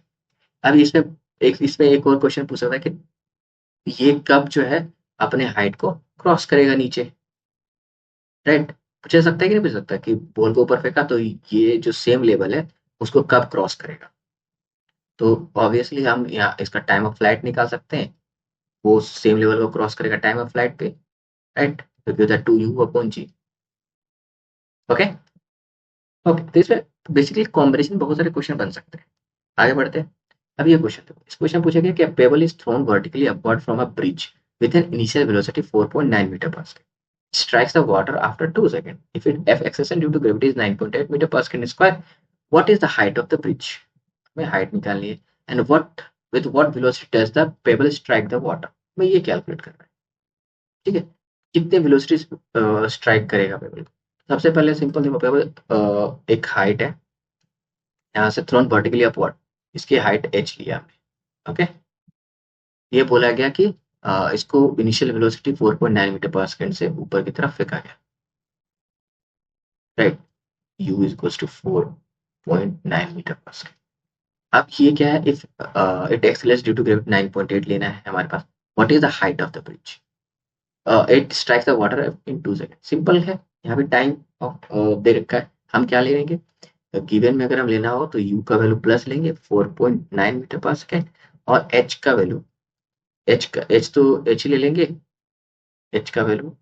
Speaker 1: अब इसमें एक और क्वेश्चन पूछ सकता है कि ये कब जो है अपने हाइट को क्रॉस करेगा नीचे, राइट। पूछ सकता है कि नहीं पूछ सकता कि बॉल को ऊपर फेंका तो ये जो सेम लेवल है उसको कब क्रॉस करेगा। तो ऑब्वियसली हम यहाँ इसका टाइम ऑफ फ्लाइट निकाल सकते हैं। वो सेम लेवल को क्रॉस करेगा टाइम ऑफ फ्लाइट पे, राइट, क्योंकि होता है 2u/g। ओके ओके, तो इसमें बेसिकली कॉम्बिनेशन बहुत सारे क्वेश्चन बन सकते हैं। आगे बढ़ते हैं। अब ये क्वेश्चन देखो, इस क्वेश्चन पूछा गया कि pebble is thrown vertically upward from a bridge with an initial velocity 4.9 metre पर second. strikes the water after 2 seconds. If it F acceleration due to gravity is 9.8 meter per second square, what is the height of the bridge? हमें height निकालनी है. And with what velocity does the pebble strike the water? हमें ये calculate करना है. ठीक है, कितने वेलोसिटी स्ट्राइक करेगा पेबल. सबसे पहले सिंपल देखो, पेबल एक हाइट है, यहाँ से थ्रोन वर्टिकली अपवर्ड, इसकी हाइट h लिया हमने. ओके, ये बोला गया कि इसको इनिशियल वेलोसिटी 4.9 मीटर पर सेकंड से ऊपर की तरफ फेंका गया. Right, u is equals to 4.9 metre पर सेकंड. अब ये क्या है, if it accelerates due to gravity 9.8 लेना है हमारे पास. What is the height of the bridge? It strikes the water in 2 second. Simple है, यहाँ पे टाइम ऑफ दे रखा है, हम क्या ले लेंगे, गिवन में अगर हम लेना हो तो u का वैल्यू प्लस लेंगे 4.9 मीटर पर सेकंड, और h का वैल्यू, h तो h ले लेंगे, h का वैल्यू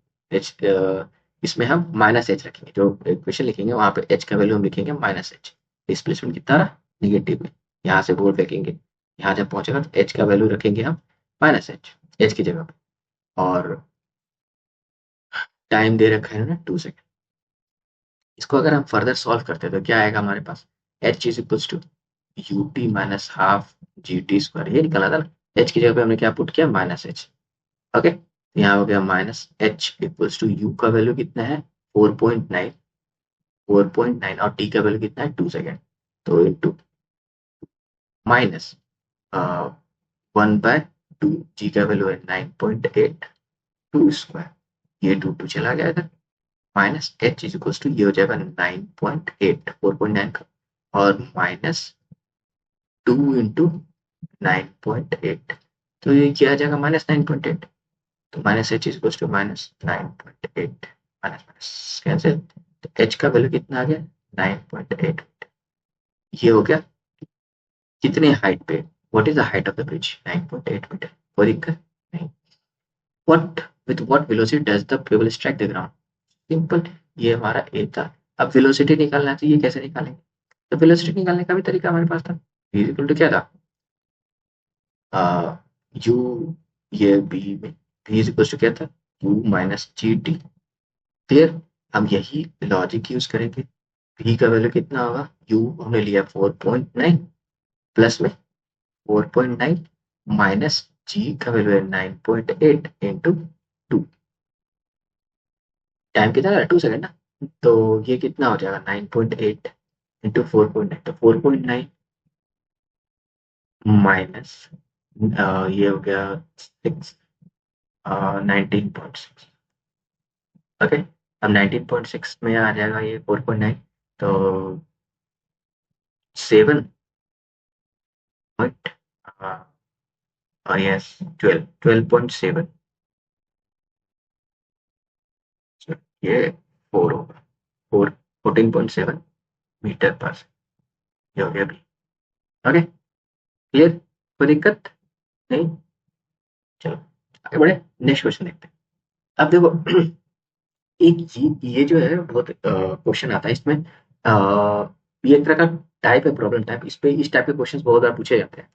Speaker 1: इसमें हम माइनस एच रखेंगे. जो इक्वेशन लिखेंगे वहां पे h का वैल्यू हम लिखेंगे माइनस एच. डिस्प्लेसमेंट कितना रहा, नेगेटिव में. यहाँ से बोर्ड फेंकेंगे, यहाँ जब पहुंचेगा तो h का वैल्यू रखेंगे हम माइनस एच की जगह पे, और टाइम दे रखा है ना 2 सेकंड. इसको अगर हम फर्दर सॉल्व करते हैं तो क्या आएगा हमारे पास, h is equals to ut minus half gt square. ये निकला था ना, h की जगह पे हमने क्या पुट किया, माइनस एच. ओके, यहाँ हो गया minus h equals to u का वैल्यू कितना है 4.9 और टी का वैल्यू कितना है 2 सेकेंड. तो इंटू माइनस 1/2, जी का वैल्यू है 9.8, 2 स्क्वायर, ये 2 चला गया इधर, minus h is equals to ये हो जाएगा 9.8, 4.9 का, और माइनस 2 इंटू 9.8, तो ये क्या आ जाएगा माइनस 9.8. तो minus h is equals to minus 9.8, minus minus cancel, तो एच का वैल्यू कितना आ गया 9.8. ये हो गया कितने हाइट पे, what is the height of the bridge, 9.8 metre. कोई दिक्कत नहीं. what velocity does the pebble strike the ground? Simple, ये हमारा ए था. अब वेलोसिटी निकालना है तो ये कैसे निकालेंगे, तो वेलोसिटी निकालने का भी तरीका हमारे पास था. v इक्वल टू क्या था, u, ये b में v इज इक्वल टू क्या था, u minus g T. Clear, हम यही लॉजिक यूज करेंगे. v का वैल्यू कितना होगा, u हमने लिया 4.9 प्लस में 4.9 माइनस g का वैल्यू है 9.8 इंटू 2. टाइम कितना है 2 सेकंड ना, तो ये कितना हो जाएगा 9.8 इंटू 4.9, तो 4.9 माइनस ये हो गया 6, 19.6. ओके, अब 19.6 में आ जाएगा ये 4.9, तो 7 पॉइंट, यस 12.7, ये 4 होगा, 14.7 मीटर पर सेकंड. ये हो गया अभी. ओके, क्लियर, कोई दिक्कत नहीं. चलो आगे बढ़े, नेक्स्ट क्वेश्चन देखते हैं. अब देखो एक ये जो है बहुत क्वेश्चन आता है इसमें, ये एक तरह का टाइप है, प्रॉब्लम टाइप. इस टाइप के क्वेश्चन बहुत बार पूछे जाते हैं.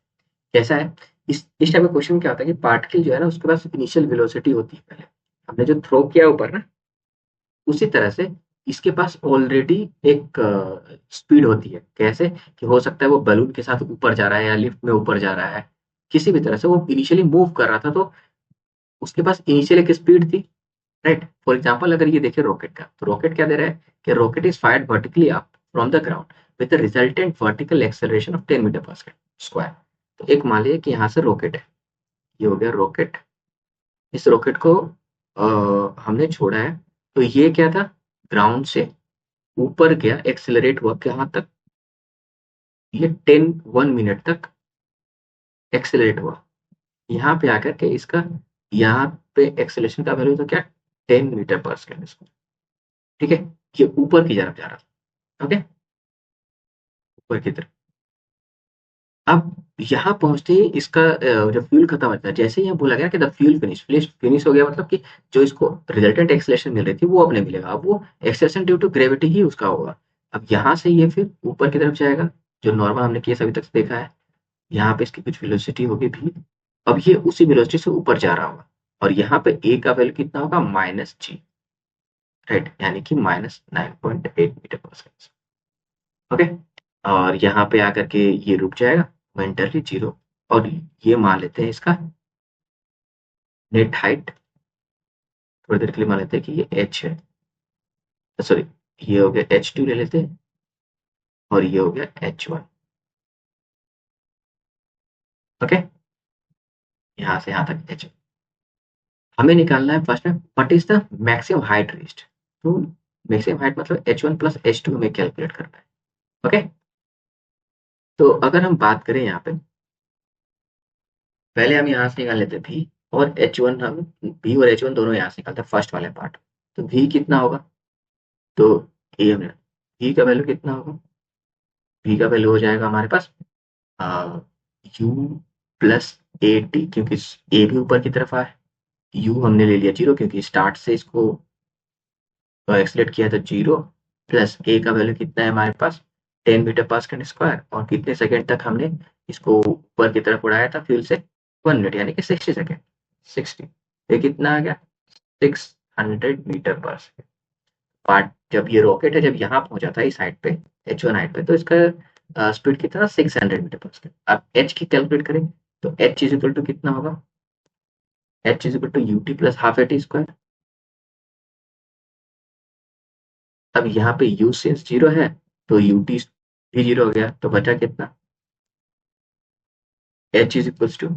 Speaker 1: कैसा है, इस टाइप का क्वेश्चन क्या होता है कि पार्टिकल जो है ना उसके पास इनिशियल वेलोसिटी होती है. पहले हमने जो थ्रो किया ऊपर ना, उसी तरह से इसके पास ऑलरेडी एक स्पीड होती है. कैसे कि हो सकता है वो बलून के साथ ऊपर जा रहा है या लिफ्ट में ऊपर जा रहा है, किसी भी तरह से वो इनिशियली मूव कर रहा था, तो उसके पास इनिशियल एक स्पीड थी. राइट, फॉर एग्जाम्पल अगर ये देखें रॉकेट का, तो रॉकेट क्या दे रहा है कि rocket is fired vertically up from the ground with the resultant vertical acceleration of 10 metre पर सेकंड स्क्वायर. तो एक मान लीजिए कि यहाँ से रॉकेट है, ये हो गया रॉकेट. इस रॉकेट को हमने छोड़ा है, तो ये क्या था, ग्राउंड से ऊपर गया, एक्सेलरेट हुआ कहाँ तक, ये 1 मिनट तक एक्सेलरेट हुआ. यहाँ पे आकर के इसका, यहाँ पे एक्सेलरेशन का वैल्यू तो क्या 10 मीटर पर सेकंड इसको. ठीक है, ये ऊपर की तरफ जा रहा था. ओके, ऊपर की तरफ. अब यहाँ पहुंचते ही इसका जब फ्यूल खत्म होता है, जैसे ही यहाँ बोला गया कि द फ्यूल फिनिश हो गया, मतलब कि जो इसको रिजल्टेंट एक्सेलरेशन मिल रही थी वो अब नहीं मिलेगा, अब वो एक्सेलरेशन ड्यू टू ग्रेविटी ही उसका होगा. अब यहाँ से ये फिर ऊपर की तरफ जाएगा, जो नॉर्मल हमने केस अभी तक देखा है. यहाँ पे इसकी कुछ वेलोसिटी होगी भी, अब ये उसी वेलोसिटी से ऊपर जा रहा होगा, और यहाँ पे ए का वैल्यू कितना होगा माइनस जी. राइट, यानी कि -9.8 मीटर पर सेकेंड। ओके, और यहाँ पे आकर के ये रुक जाएगा मोमेंटली 0, और ये मान लेते हैं इसका नेट हाइट, थोड़ी देर के लिए मान लेते हैं कि ये h है, सॉरी ये हो गया h2 ले लेते हैं, और ये हो गया h1। ओके, यहाँ से यहाँ तक h, हमें निकालना है फर्स्ट में what is the maximum height reached. तो मैक्सिमम हाइट मतलब h1 प्लस h2 हमें कैलकुलेट करना है। ओके, तो अगर हम बात करें यहाँ पे, पहले हम यहाँ से निकाल लेते हैं v, और h1 हम v और h1 दोनों यहाँ से निकालते हैं फर्स्ट वाले पार्ट। तो v कितना होगा, तो ये हमने v का वैल्यू कितना होगा, v का वैल्यू हो जाएगा हमारे पास u प्लस ए टी, क्योंकि ए भी ऊपर की तरफ आया, u हमने ले लिया 0 क्योंकि स्टार्ट से इसको एक्सलेट किया था 0, प्लस ए का वैल्यू कितना है हमारे पास 10 मीटर पर सेकंड स्क्वायर, और कितने सेकंड तक हमने इसको ऊपर की तरफ उड़ाया था फ्यूल से, 1 मिनट, यानी कि 60 सेकंड। 60, ये कितना आ गया 600 मीटर पर सेकंड। पार्ट जब ये रॉकेट है, जब यहाँ पहुंचा था इस हाइट पे, h1 हाइट पे, तो इसका स्पीड कितना था 600 मीटर पर सेकंड। अब h की कैलकुलेट करें तो h इज इक्वल टू कितना होगा, h is equal to ut plus half A T square. अब यहाँ पे u सिंस 0 है तो ut भी 0 हो गया, तो बचा कितना, h is equal to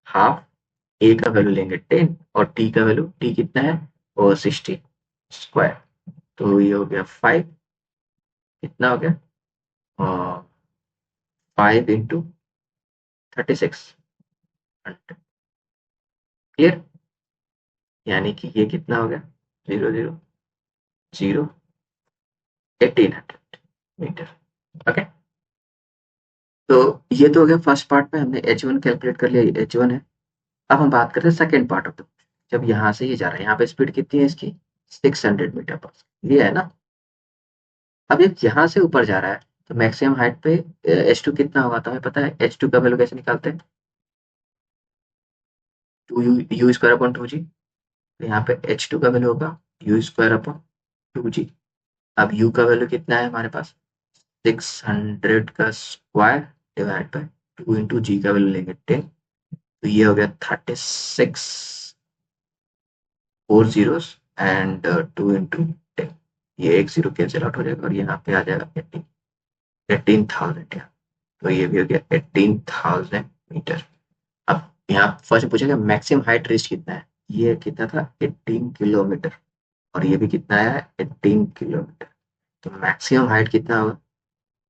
Speaker 1: half, a का वैल्यू लेंगे 10, और t का वैल्यू, t कितना है और 60 स्क्वायर, तो ये हो गया 5, कितना हो गया 5 इंटू 36, क्लियर, यानी कि ये कितना हो गया 0, 0, 0, 1800 मीटर। ओके, तो ये तो हो गया फर्स्ट पार्ट में, हमने h1 कैलकुलेट कर लिया, h1 है। अब हम बात करते हैं सेकेंड पार्ट ऑफ द, जब यहाँ से ये जा रहा है, यहाँ पे स्पीड कितनी है इसकी 600 मीटर पर सेकंड, ये है ना। अब ये यहाँ से ऊपर जा रहा है, तो मैक्सिमम हाइट पे h2 कितना होगा, तो हमें पता है h2 का वैल्यू कैसे निकालते हैं, 2u स्क्वायर अपॉन 2g, तो यहाँ पे h2 का वैल्यू होगा u स्क्वायर अपॉन 2g। अब u का वैल्यू कितना है हमारे पास 600 का स्क्वायर डिवाइड बाय 2 इंटू जी का वैल्यू लेंगे 10, तो ये हो गया 36 4 जीरोस एंड 2 इंटू 10, ये एक जीरो कैंसिल आउट हो जाएगा, और यहाँ पे आ जाएगा 18,000, तो ये भी हो गया 18,000 मीटर। अब यहाँ फर्स्ट पूछेगा मैक्सिमम हाइट रीच कितना है, ये कितना था 18 किलोमीटर, और ये भी कितना आया है 18 किलोमीटर, तो मैक्सिमम हाइट कितना होगा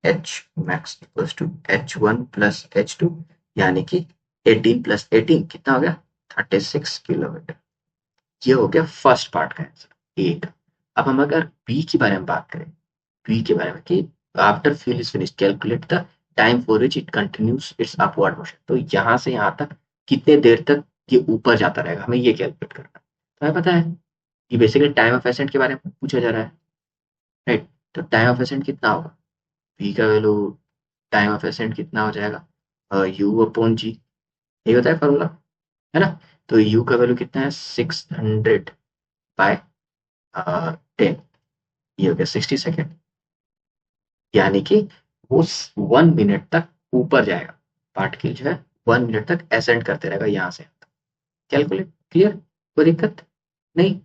Speaker 1: h max equals to h1 plus h2, यानी कि 18 प्लस 18 कितना हो गया 36 किलोमीटर। ये हो गया फर्स्ट पार्ट का आंसर, ए का। अब हम अगर बी के बारे में बात करें, बी के बारे में कि after fuel is finished calculate the time for which it continues it's upward motion, तो यहाँ से यहाँ तक कितने देर तक ये ऊपर जाता रहेगा, हमें ये कैलकुलेट करना है। तो हमें पता है ये बेसिकली टाइम ऑफ एसेंट के बारे में पूछा जा रहा है, राइट। तो टाइम ऑफ एसेंट कितना होगा, v का वैल्यू, टाइम ऑफ एसेंट कितना हो जाएगा यू अपॉन जी, यही होता है फॉर्मूला, है ना। तो u का वैल्यू कितना है 600 बाय 10, ये हो गया 60 सेकेंड, यानी कि वो 1 मिनट तक ऊपर जाएगा, पार्टिकल जो है 1 मिनट तक एसेंड करते रहेगा यहाँ से। कैलकुलेट, क्लियर, कोई दिक्कत नहीं।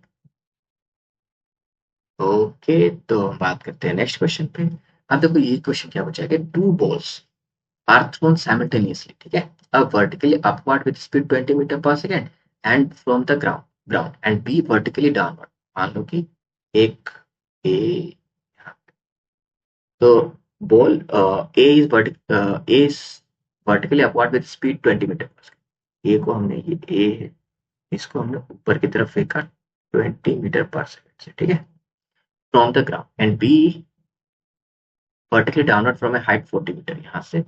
Speaker 1: ओके, तो हम बात करते हैं नेक्स्ट क्वेश्चन पे। अब देखो ये क्वेश्चन क्या बचा है कि two balls are thrown simultaneously, ठीक है, अब vertically upward with speed 20 metre per second and from the ground and B vertically downward. मान लो कि एक ए, तो ball A is vertically upward with speed 20 metre per second, A को हमने, ये ए है, इसको हमने ऊपर की तरफ फेंका 20 मीटर पर सेकेंड से, ठीक है, from the ground, and B vertically downward from a height 40 metre, यहाँ से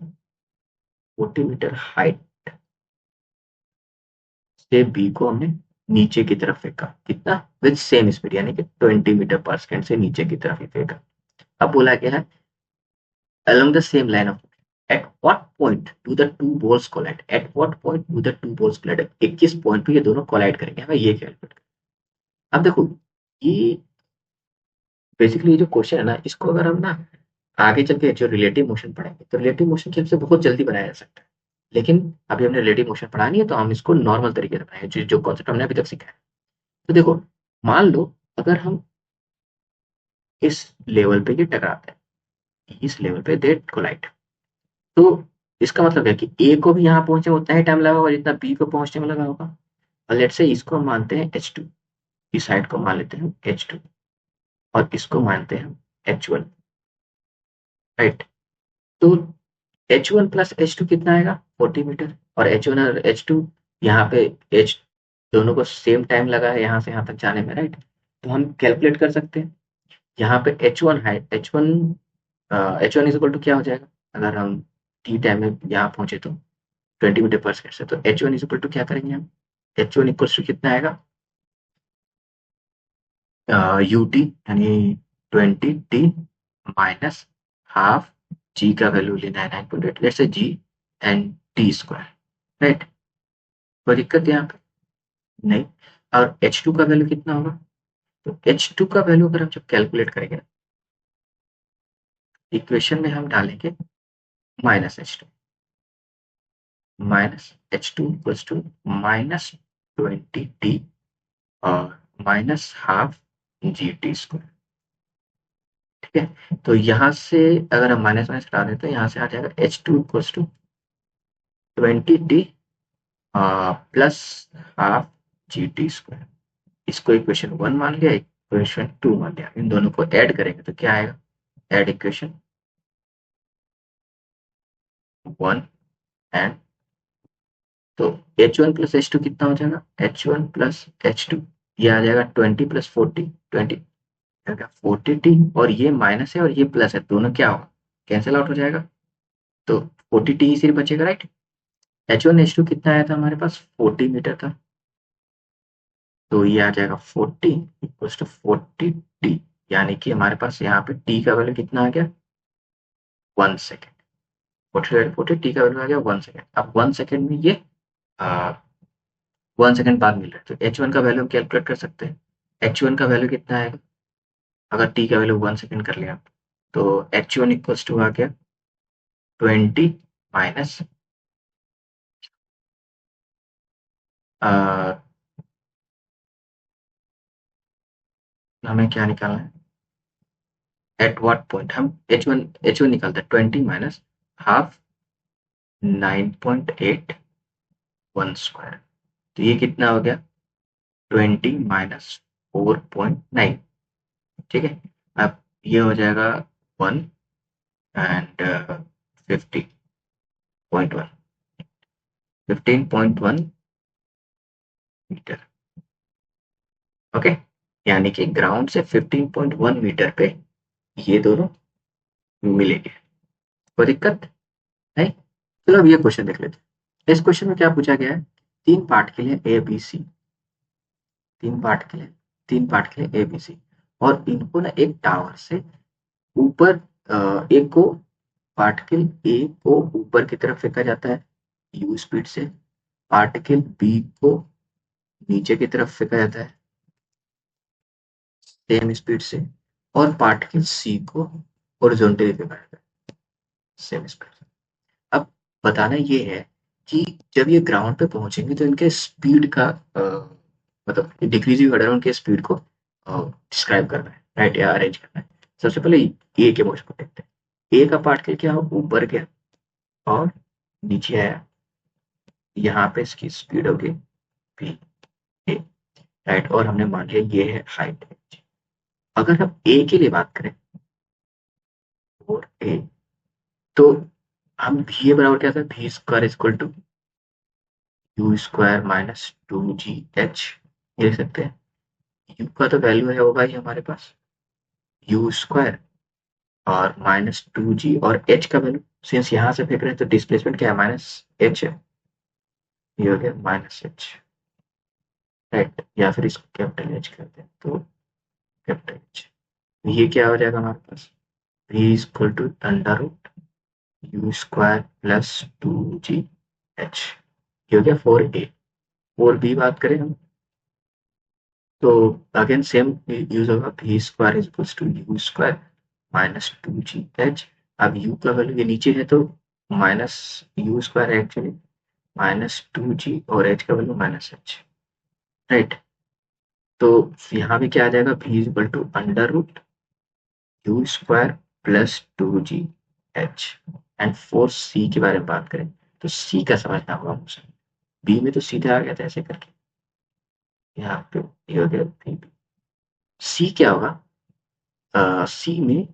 Speaker 1: 40 मीटर हाइट से बी को हमने नीचे की तरफ फेंका, कितना, विद सेम स्पीड, यानी कि 20 मीटर पर सेकेंड से नीचे की तरफ ही फेंका। अब बोला क्या है along the same line of motion, at what point do the two balls collide, at what point do the two balls collide, किस पॉइंट पे ये दोनों कोलाइड करेंगे, हमें ये कैलकुलेट करना। अब देखो ये बेसिकली ये जो क्वेश्चन है ना, इसको अगर हम ना आगे चल के जो रिलेटिव मोशन पढ़ेंगे, तो रिलेटिव मोशन की हेल्प से बहुत जल्दी बनाया जा सकता है। लेकिन अभी हमने रिलेटिव मोशन पढ़ा नहीं है, तो हम इसको नॉर्मल तरीके से बनाएंगे, जो जो कॉन्सेप्ट हमने अभी तक सीखा है। तो देखो, मान लो अगर हम इस लेवल पे ये टकराते हैं, इस लेवल पे दे कोलाइड, तो इसका मतलब है कि ए को भी यहाँ पहुंचे में उतना ही टाइम लगा होगा जितना बी को पहुंचने में लगा होगा। और लेट्स से इसको हम मानते हैं H2, इस साइड को मान लेते हैं H2, और इसको मानते हैं H1, राइट। तो H1 प्लस H2 कितना आएगा, 40 मीटर। और H1 और H2, यहाँ पे H दोनों को सेम टाइम लगा है यहाँ से यहाँ तक जाने में, राइट। तो हम कैलकुलेट कर सकते हैं। यहाँ पे H1 है, H1 इज इक्वल टू क्या हो जाएगा, अगर हम टी टाइम में यहाँ पहुंचे तो 20 मीटर पर सेकेंड से, तो H1 इज इक्वल टू क्या करेंगे हम, H1 इक्वल टू कितना आएगा, UT यानी 20T माइनस हाफ जी का वैल्यू लेना है 9.8, let's say g and t square, right. कोई दिक्कत यहाँ पे नहीं। और H2 का वैल्यू कितना होगा, तो H2 का वैल्यू अगर हम जब कैलकुलेट करेंगे, इक्वेशन में हम डालेंगे -H2, -H2 equals to -20T और minus half g t square, ठीक है। तो यहाँ से अगर हम माइनस माइनस हटा दें, तो यहाँ से आ जाएगा H2 equals to 20T plus half g t square. इसको इक्वेशन 1 मान लिया, इक्वेशन 2 मान लिया। इन दोनों को ऐड करेंगे तो क्या आएगा, ऐड इक्वेशन 1 एंड, तो H1 प्लस H2 कितना हो जाएगा, H1 प्लस H2, ये आ जाएगा 20 प्लस 40, 20 40T, और ये माइनस है और ये प्लस है, दोनों क्या होगा, कैंसिल आउट हो जाएगा। तो 40T ही सिर्फ बचेगा, राइट। H1 H2 कितना आया था हमारे पास, 40 मीटर था, तो ये आ जाएगा 40 इक्वल्स टू 40T, यानी कि हमारे पास यहाँ पे T का वैल्यू कितना आ गया, 1 सेकेंड। 40 का वैल्यू आ गया 1 सेकेंड। अब 1 सेकेंड में ये 1 सेकेंड बाद मिल रहा है, तो H1 का वैल्यू हम कैलकुलेट कर सकते हैं। H1 का वैल्यू कितना आएगा, अगर T का वैल्यू 1 सेकेंड कर लिया, तो H1 इक्वल्स टू आ गया 20 माइनस हमें क्या निकालना है, एट व्हाट पॉइंट, हम H1 निकालते हैं, 20 माइनस हाफ 9.81 स्क्वायर, तो ये कितना हो गया, 20 माइनस 4.9, ठीक है। अब ये हो जाएगा 1 एंड 50.1, 15.1 मीटर, ओके। यानी कि ग्राउंड से 15.1 मीटर पे ये दोनों मिलेंगे। कोई दिक्कत है, चलो अब ये क्वेश्चन देख लेते हैं। इस क्वेश्चन में क्या पूछा गया है, तीन पार्ट के लिए ए बी सी, तीन पार्ट के लिए, तीन पार्ट के लिए ए बी सी, और इनको ना एक टावर से ऊपर, एक को पार्टिकल ए को ऊपर की तरफ फेंका जाता है यू स्पीड से, पार्टिकल बी को नीचे की तरफ फेंका जाता है सेम स्पीड से, और पार्टिकल सी को हॉरिजॉन्टली फेंका जाता है सेम स्पीड से। अब बताना ये है कि जब ये ग्राउंड पे पहुंचेंगे तो इनके स्पीड का मतलब डिक्रीजिंग ऑर्डर उनके स्पीड को डिस्क्राइब करना है, राइट, या अरेंज करना है। सबसे पहले ए के मोशन को देखते हैं। ए का पार्टिकल क्या हो, ऊपर गया और नीचे आया, यहाँ पे इसकी स्पीड होगी पी ए, राइट, और हमने मान लिया ये है हाइट। अगर हम ए के लिए बात करें, और ए, तो हम भी बराबर क्या था, भी square equal to you square minus 2GH, ये लिख सकते हैं। यू का तो वैल्यू है होगा ही हमारे पास यू स्क्वायर, और -2G, और एच का वैल्यू सिंस यहाँ से फेंक रहे हैं तो डिस्प्लेसमेंट क्या है, -H है, ये हो गया -H, राइट। या फिर इसको कैपिटल H करते हैं तो कैपिटल H, ये क्या हो जाएगा हमारे पास, v equal to under root u square plus 2GH, ये हो गया 4A। 4B बात करें हम, तो अगेन सेम यूज होगा, v square is equals to you square minus 2gh। अब u का वैल्यू ये नीचे है तो माइनस यू स्क्वायर है एक्चुअली, माइनस 2g और h का वैल्यू माइनस h, राइट। तो यहाँ भी क्या आ जाएगा, v is equal to under root u square plus 2gh। And for c के बारे में बात करें तो c का समझना होगा मुझे, b में तो सीधे आ गया था ऐसे करके, यहाँ पे ये हो गया। c क्या होगा, c में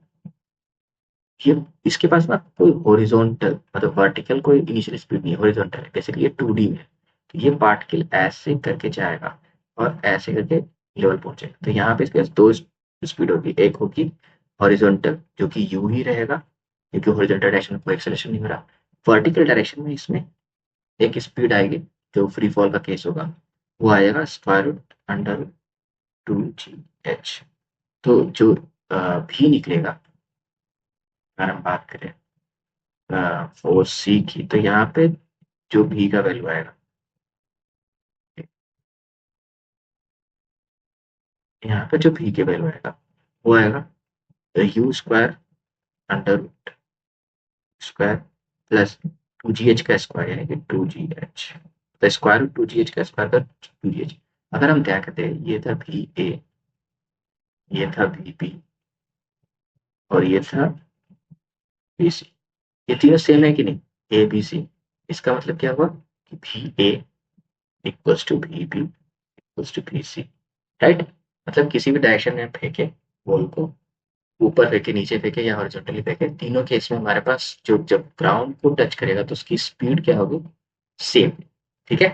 Speaker 1: ये इसके पास ना कोई हॉरिजॉन्टल मतलब वर्टिकल कोई इनिशियल स्पीड नहीं है, हॉरिजॉन्टल है बेसिकली, ये 2D में है। तो ये पार्टिकल ऐसे करके जाएगा और ऐसे करके लेवल पहुंचेगा। तो यहाँ पे इसके पास दो स्पीड होगी, एक होगी हॉरिजॉन्टल जो कि यू ही रहेगा क्योंकि हॉरिजॉन्टल डायरेक्शन में कोई एक्सेलरेशन नहीं हो रहा। वर्टिकल डायरेक्शन में इसमें एक स्पीड आएगी जो फ्री फॉल का केस होगा, वो आएगा स्क्वायर रूट अंडर 2gh। तो जो भी निकलेगा अगर हम बात करें फोर सी की, तो यहाँ पे जो भी का वैल्यू आएगा, यहाँ पे जो भी के वैल्यू आएगा वो आएगा u square under root square plus 2gh का स्क्वायर यानी कि 2gh, तो स्क्वायर रूट 2gh का स्क्वायर का 2gh। अगर हम क्या कहते हैं, ये था भी ए, ये था भी बी और ये था बी सी, ये तीनों सेम है कि नहीं, ए बी सी। इसका मतलब क्या हुआ कि भी ए इक्वल्स टू भी बी इक्वल्स टू भी सी, राइट। मतलब किसी भी डायरेक्शन में फेंके बॉल को, ऊपर फेंके नीचे फेंके या हॉरिजॉन्टली फेंके, तीनों केस में हमारे पास जो जब ग्राउंड को टच करेगा तो उसकी स्पीड क्या होगी, सेम, ठीक है।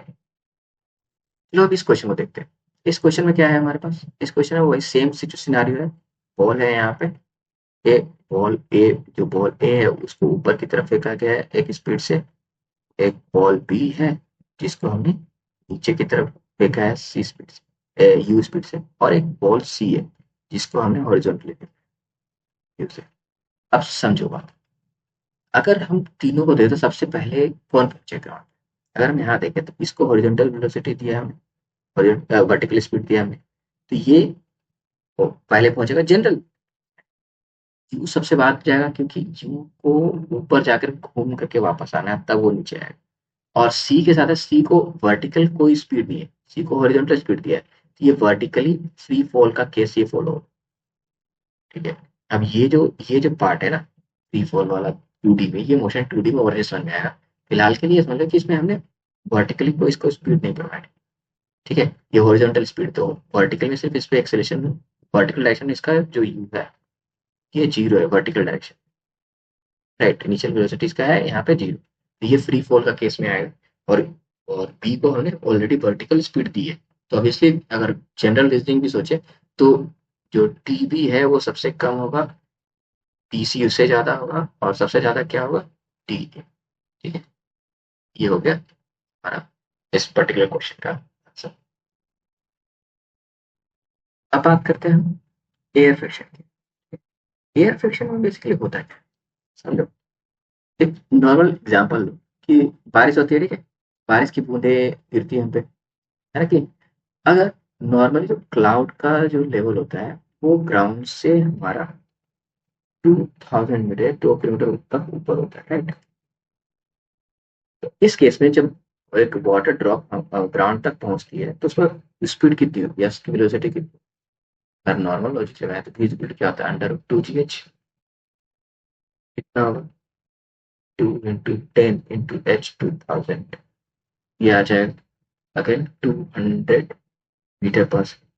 Speaker 1: चलो अब इस क्वेश्चन को देखते हैं। इस क्वेश्चन में क्या है हमारे पास, इस क्वेश्चन में वही सेम सिनेरियो है। बॉल है यहाँ पे, ए बॉल ए, जो बॉल ए है उसको ऊपर की तरफ फेंका गया है एक स्पीड से, एक बॉल बी है जिसको हमने नीचे की तरफ फेंका है सी स्पीड से, यू स्पीड से, और एक बॉल सी है जिसको हमने हॉरिजॉन्टली फेंका से। अब समझो बात, अगर हम तीनों को दें तो सबसे पहले कौन पहुंचेगा। अगर हम यहाँ देखें तो इसको हॉरिजॉन्टल वेलोसिटी दिया है हमने, वर्टिकल स्पीड दिया हमने, तो ये पहले पहुंचेगा जनरल, यू सबसे बाद जाएगा क्योंकि यू को ऊपर जाकर घूम करके वापस आना है तब वो नीचे आएगा। और सी के साथ है, सी को वर्टिकल कोई स्पीड नहीं है, सी को हॉरिजॉन्टल स्पीड दिया है, तो ये वर्टिकली फ्री फॉल का केस ये फॉलो, ठीक है। अब ये जो पार्ट है ना फ्री फॉल वाला 2D में, ये मोशन 2D में और समझ में आएगा। फिलहाल के लिए समझ लो कि इसमें हमने वर्टिकली कोई इसको स्पीड नहीं प्रोवाइड, ठीक है। ये हॉरिजॉन्टल स्पीड, तो वर्टिकल में सिर्फ इस पे एक्सेलरेशन, वर्टिकल डायरेक्शन में इसका जो यू है ये जीरो है vertical direction, right. Initial velocity इसका है यहाँ पे जीरो, तो ये फ्री फॉल का केस में आएगा। और और बी को हमने ऑलरेडी वर्टिकल स्पीड दी है, तो ऑब्वियसली अगर जनरल रीजनिंग भी सोचे तो जो टी बी है वो सबसे कम होगा, टी सी उससे ज्यादा होगा और सबसे ज्यादा क्या होगा, टी ए, ठीक है। ये हो गया हमारा इस पर्टिकुलर क्वेश्चन का आंसर। अब बात करते हैं हम एयर फ्रिक्शन की। एयर फ्रिक्शन में बेसिकली होता है क्या, समझो। एक नॉर्मल एग्जांपल लो कि बारिश होती है, ठीक है, बारिश की बूंदे गिरती है हम पे, है ना कि अगर नॉर्मली जो क्लाउड का जो लेवल होता है वो ग्राउंड से हमारा 2000 मीटर 2 किलोमीटर तक ऊपर होता है, राइट। तो इस केस में जब एक वाटर ड्रॉप ग्राउंड तक पहुंचती है तो उसका स्पीड कितनी होती है, उसकी वेलोसिटी कितनी, अगर नॉर्मल लॉजिक लगाए तो स्पीड क्या होता है, अंडर 2gh, कितना होगा 2 × 10 × h 2000, ये आ जाएगा अगेन 200 मीटर पर सेकेंड।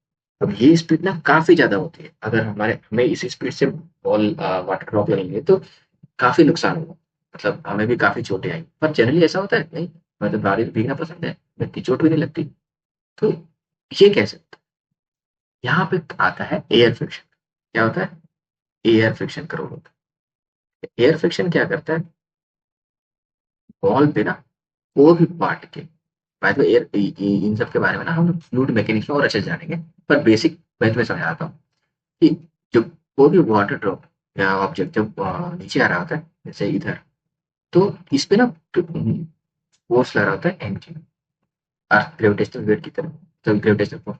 Speaker 1: अब ये स्पीड ना काफी ज्यादा होती है, अगर हमें इसी स्पीड से बॉल वाटर ड्रॉप लगेंगे तो काफी नुकसान होगा, मतलब हमें भी काफी चोटें आएंगी। पर जनरली ऐसा होता है नहीं, मतलब बारिश भीगना पसंद है, इतनी चोट भी नहीं लगती। तो ये कैसे होता है, यहाँ पे आता है एयर फ्रिक्शन। क्या होता है, एयर फ्रिक्शन का रोल होता है। एयर फ्रिक्शन क्या करता है, बॉल पे ना कोई भी पार्ट के, बाय द एयर इन सब के बारे में ना हम फ्लूइड मैकेनिक्स में और अच्छे से जानेंगे, पर बेसिक मैं तुम्हें समझाता हूँ कि जब कोई भी वाटर ड्रॉप या ऑब्जेक्ट जब नीचे आ रहा होता है जैसे इधर, तो इस पे ना फोर्स लग रहा होता है m g, earth gravitational weight की तरह, तो ग्रेविटेशनल फोर्स।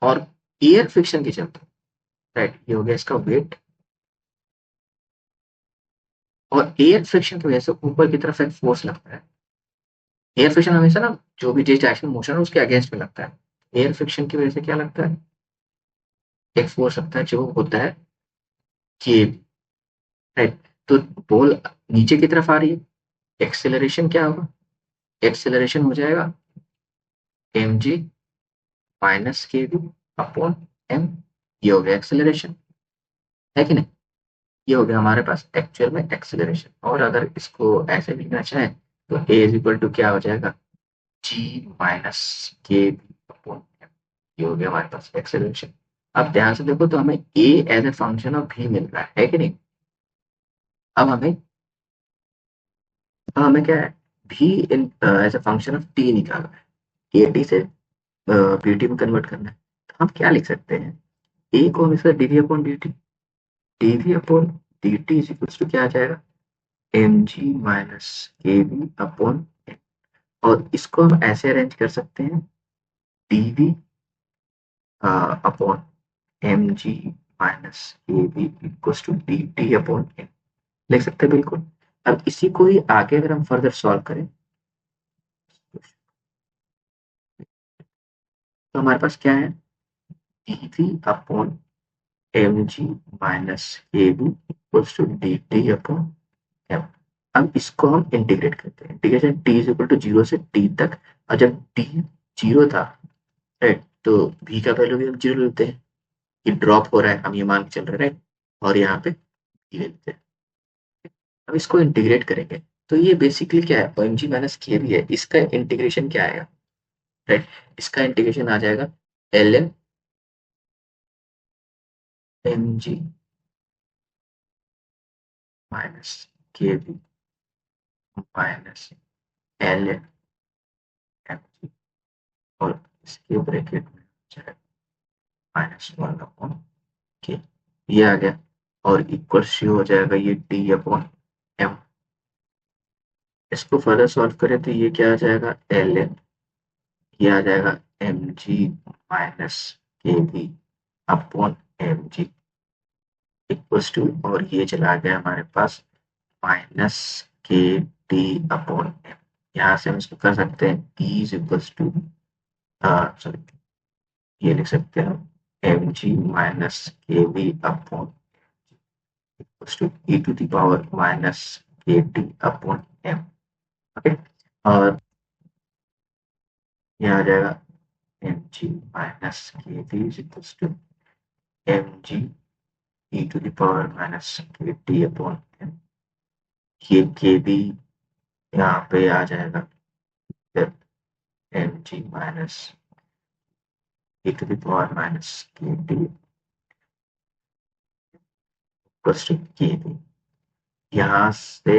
Speaker 1: और एयर फ्रिक्शन के चलते, राइट, ये हो गया इसका वेट, और एयर फ्रिक्शन की वजह से ऊपर की तरफ एक फोर्स लगता है। एयर फ्रिक्शन हमेशा ना जो भी जिस डायरेक्शन में मोशन है उसके अगेंस्ट में लगता है। एयर फ्रिक्शन की वजह से क्या लगता है, एक फोर्स लगता है जो होता है कि, राइट, तो बॉल नीचे की तरफ आ रही है, एक्सेलरेशन क्या होगा, एक्सेलरेशन हो जाएगा M G minus K V upon M, ये हो गया एक्सेलरेशन, है कि नहीं, ये हो गया हमारे पास एक्चुअल में एक्सेलरेशन। और अगर इसको ऐसे लिखना चाहे तो ए इज इक्वल टू क्या हो जाएगा, जी minus K V upon M, ये हो गया हमारे पास एक्सेलरेशन। अब ध्यान से देखो तो हमें ए एज ए फंक्शन ऑफ भी मिल रहा है कि नहीं। अब हमें, अब हमें क्या है, V in as a function of T निकालना है, ए टी से पी टी में कन्वर्ट करना है। तो हम क्या लिख सकते हैं, ए को हम इसका DV upon D T, DV upon D T is equal to क्या आ जाएगा, M G minus K V upon, और इसको हम ऐसे अरेंज कर सकते हैं, DV upon M G minus K V equal to D T upon M, लिख सकते हैं बिल्कुल। अब इसी को ही आगे अगर हम फर्दर सॉल्व करें तो हमारे पास क्या है, DV upon M G minus K V equal to D T upon M. अब इसको हम इंटीग्रेट करते हैं, integration T is equal to zero से टी तक, और जब टी जीरो था, राइट, तो v का वैल्यू भी हम जीरो लेते हैं, ये ड्रॉप हो रहा है हम ये मान के चल रहे हैं, राइट, और यहाँ पे v ले लेते हैं। अब इसको इंटीग्रेट करेंगे तो ये बेसिकली क्या है, एम जी माइनस के भी है, इसका इंटीग्रेशन क्या आएगा, राइट, इसका इंटीग्रेशन आ जाएगा L N M G minus K V minus L N M G, और इसके ब्रैकेट में माइनस वन अपॉन के, ये आ गया, और इक्वल सी हो जाएगा ये डी अपॉन एम। इसको फर्दर सॉल्व करें तो ये क्या आ जाएगा, एल एन, ये आ जाएगा M G minus K V upon M G equals to, और ये चला गया हमारे पास minus K T upon M. यहाँ से हम इसको कर सकते हैं E is equals to, sorry, ये लिख सकते हैं M G minus K V upon equals to E to the power minus K T upon M. Okay, और ये आ जाएगा M G minus K V is equals to M G E to the power minus K T upon M, ये K V यहाँ पे आ जाएगा, फिर M G minus E to the power minus K T plus two K V. यहाँ से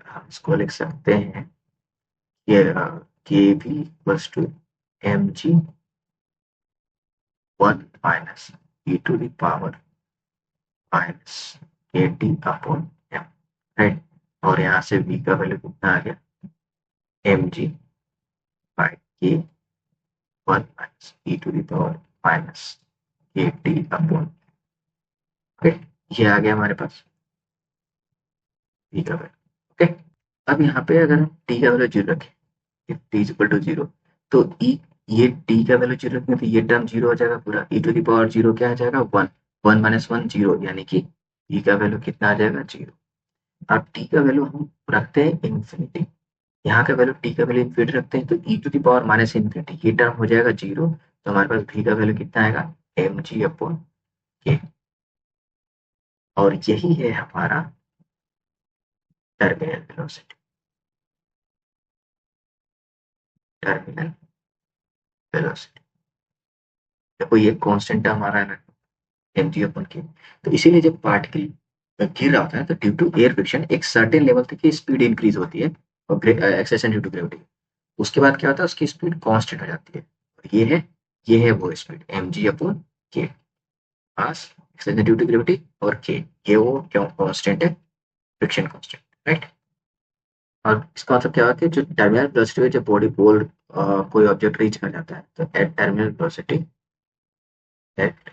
Speaker 1: हम इसको लिख सकते हैं ये K V plus two M G one minus E to the power minus K T upon M, right, और यहाँ से v का वैल्यू कितना आ गया, M G by K one minus E to the power minus K T upon, right, ये आ गया हमारे पास v का वैल्यू। ओके, अब यहाँ पे अगर हम t का वैल्यू जीरो रखें, if t is equal to zero, तो ये t का वैल्यू जीरो रखेंगे तो ये टर्म जीरो हो जाएगा पूरा, e to the power zero क्या आ जाएगा, one, one minus one zero, यानी कि e का वैल्यू कितना आ जाएगा, जीरो। अब t का वैल्यू हम रखते हैं इन्फिनिटी, यहाँ का वैल्यू t का वैल्यू इन्फिनिटी रखते हैं तो e to the power minus infinity, ये टर्म हो जाएगा जीरो, तो हमारे पास v का वैल्यू कितना आएगा, एम जी अपॉन के, और यही है हमारा टर्मिनल वेलोसिटी, टर्मिनल वेलोसिटी। देखो ये कांस्टेंट हमारा है ना, एम जी अपन के, तो इसीलिए जब पार्टिकल गिर रहा होता है तो ड्यू टू एयर फ्रिक्शन एक सर्टेन लेवल तक की स्पीड इंक्रीज होती है, और एक्सेशन ड्यू टू ग्रेविटी, उसके बाद क्या होता है, उसकी स्पीड कांस्टेंट हो जाती है, ये है, ये है वो स्पीड एम जी अपॉन के, मास एक्सेशन ड्यू टू ग्रेविटी, और के, ये वो क्यों कांस्टेंट है, फ्रिक्शन कांस्टेंट, राइट। और इसका मतलब क्या होता है, जो टर्मिनल वेलोसिटी है, जब बॉडी बोल्ड कोई ऑब्जेक्ट रीच कर जाता है तो at terminal velocity at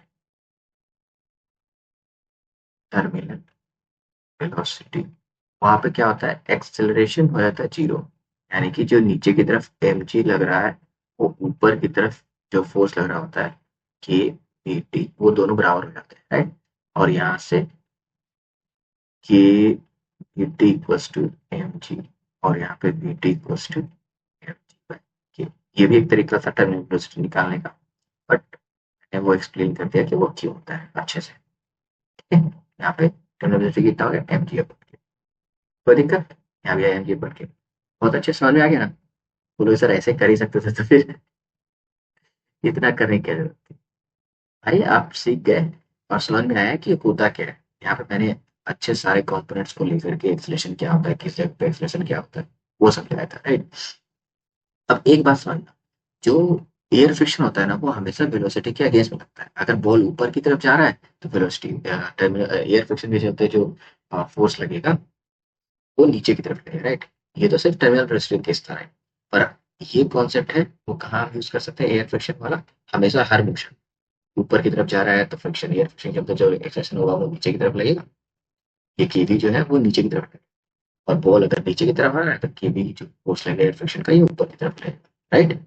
Speaker 1: terminal velocity, वहां पे क्या होता है, एक्सेलरेशन हो जाता है जीरो, यानी कि जो नीचे की तरफ एम जी लग रहा है वो ऊपर की तरफ जो फोर्स लग रहा होता है के वी टी, वो दोनों बराबर हो जाते हैं, राइट। और यहाँ से K V T equals to M G, और यहाँ पे V T equals to M G by K. ये भी एक तरीका था टर्मिनल वेलोसिटी निकालने का, बट मैंने वो एक्सप्लेन कर दिया कि वो क्यों होता है अच्छे से, ठीक है। यहाँ पे टर्मिनल वेलोसिटी कितना हो गया, एम जी, कोई दिक्कत, यहाँ भी एम जी बढ़ के बहुत अच्छे समझ में आ गया ना। बोलो सर ऐसे कर ही सकते थे तो फिर इतना करने की क्या जरूरत थी। भाई आप सीख गए और समझ में आया कि ये होता क्या है। यहाँ पे मैंने अच्छे सारे कंपोनेंट्स को लेकर के एक्सलेशन क्या होता है, किस जगह पे एक्सलेशन क्या होता है, वो समझाया था, राइट। अब एक बात समझना, जो एयर फ्रिक्शन होता है ना वो हमेशा वेलोसिटी के अगेंस्ट में लगता है। अगर बॉल ऊपर की तरफ जा रहा है तो वेलोसिटी एयर फ्रिक्शन के चलते जो फोर्स लगेगा वो नीचे की तरफ लगेगा, राइट। ये तो सिर्फ टर्मिनल वेलोसिटी केस था, राइट। पर ये कॉन्सेप्ट है वो कहाँ यूज कर सकते हैं, एयर फ्रिक्शन वाला। हमेशा हर मोशन ऊपर की तरफ जा रहा है तो फ्रिक्शन, एयर फ्रिक्शन के अंदर जो एक्सेशन होगा वो नीचे की तरफ लगेगा, ये केवी जो है वो नीचे की तरफ लगेगा। और बॉल अगर नीचे की तरफ आ रहा है तो केवी जो फोर्स लगेगा एयर फ्रिक्शन का, ये ऊपर की तरफ लगेगा, राइट।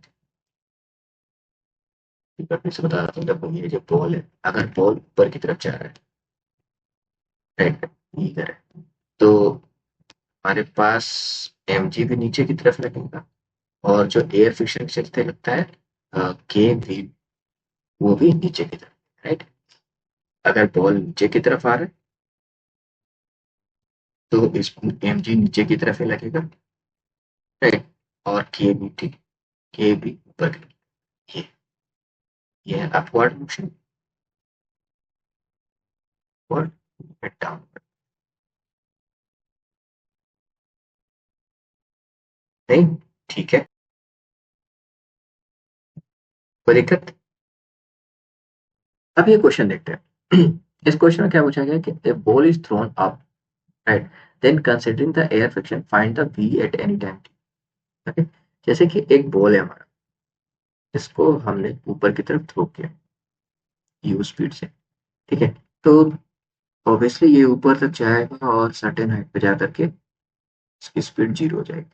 Speaker 1: फिर से बता रहा हूँ, देखो ये जो बॉल है, अगर बॉल ऊपर की तरफ जा रहा है, राइट, इधर है, तो हमारे पास एम जी भी नीचे की तरफ लगेगा, और जो एयर फ्रिक्शन के चलते लगता है के भी, वो भी नीचे की तरफ, राइट। अगर बॉल नीचे की तरफ आ रहा है तो इस एम जी नीचे की तरफ ही लगेगा, राइट। और के भी ऊपर की, ये है अपवर्ड मोशन, और डाउन, नहीं, ठीक है, कोई दिक्कत। अब ये क्वेश्चन देखते हैं। इस क्वेश्चन में क्या पूछा गया कि a ball is thrown up, right, then considering the air friction find the v at any time t, okay? जैसे कि एक बॉल है हमारा, इसको हमने ऊपर की तरफ थ्रो किया यू स्पीड से, ठीक है। तो ऑब्वियसली ये ऊपर तक जाएगा और सर्टेन हाइट पे जा करके इसकी स्पीड जीरो हो जाएगी।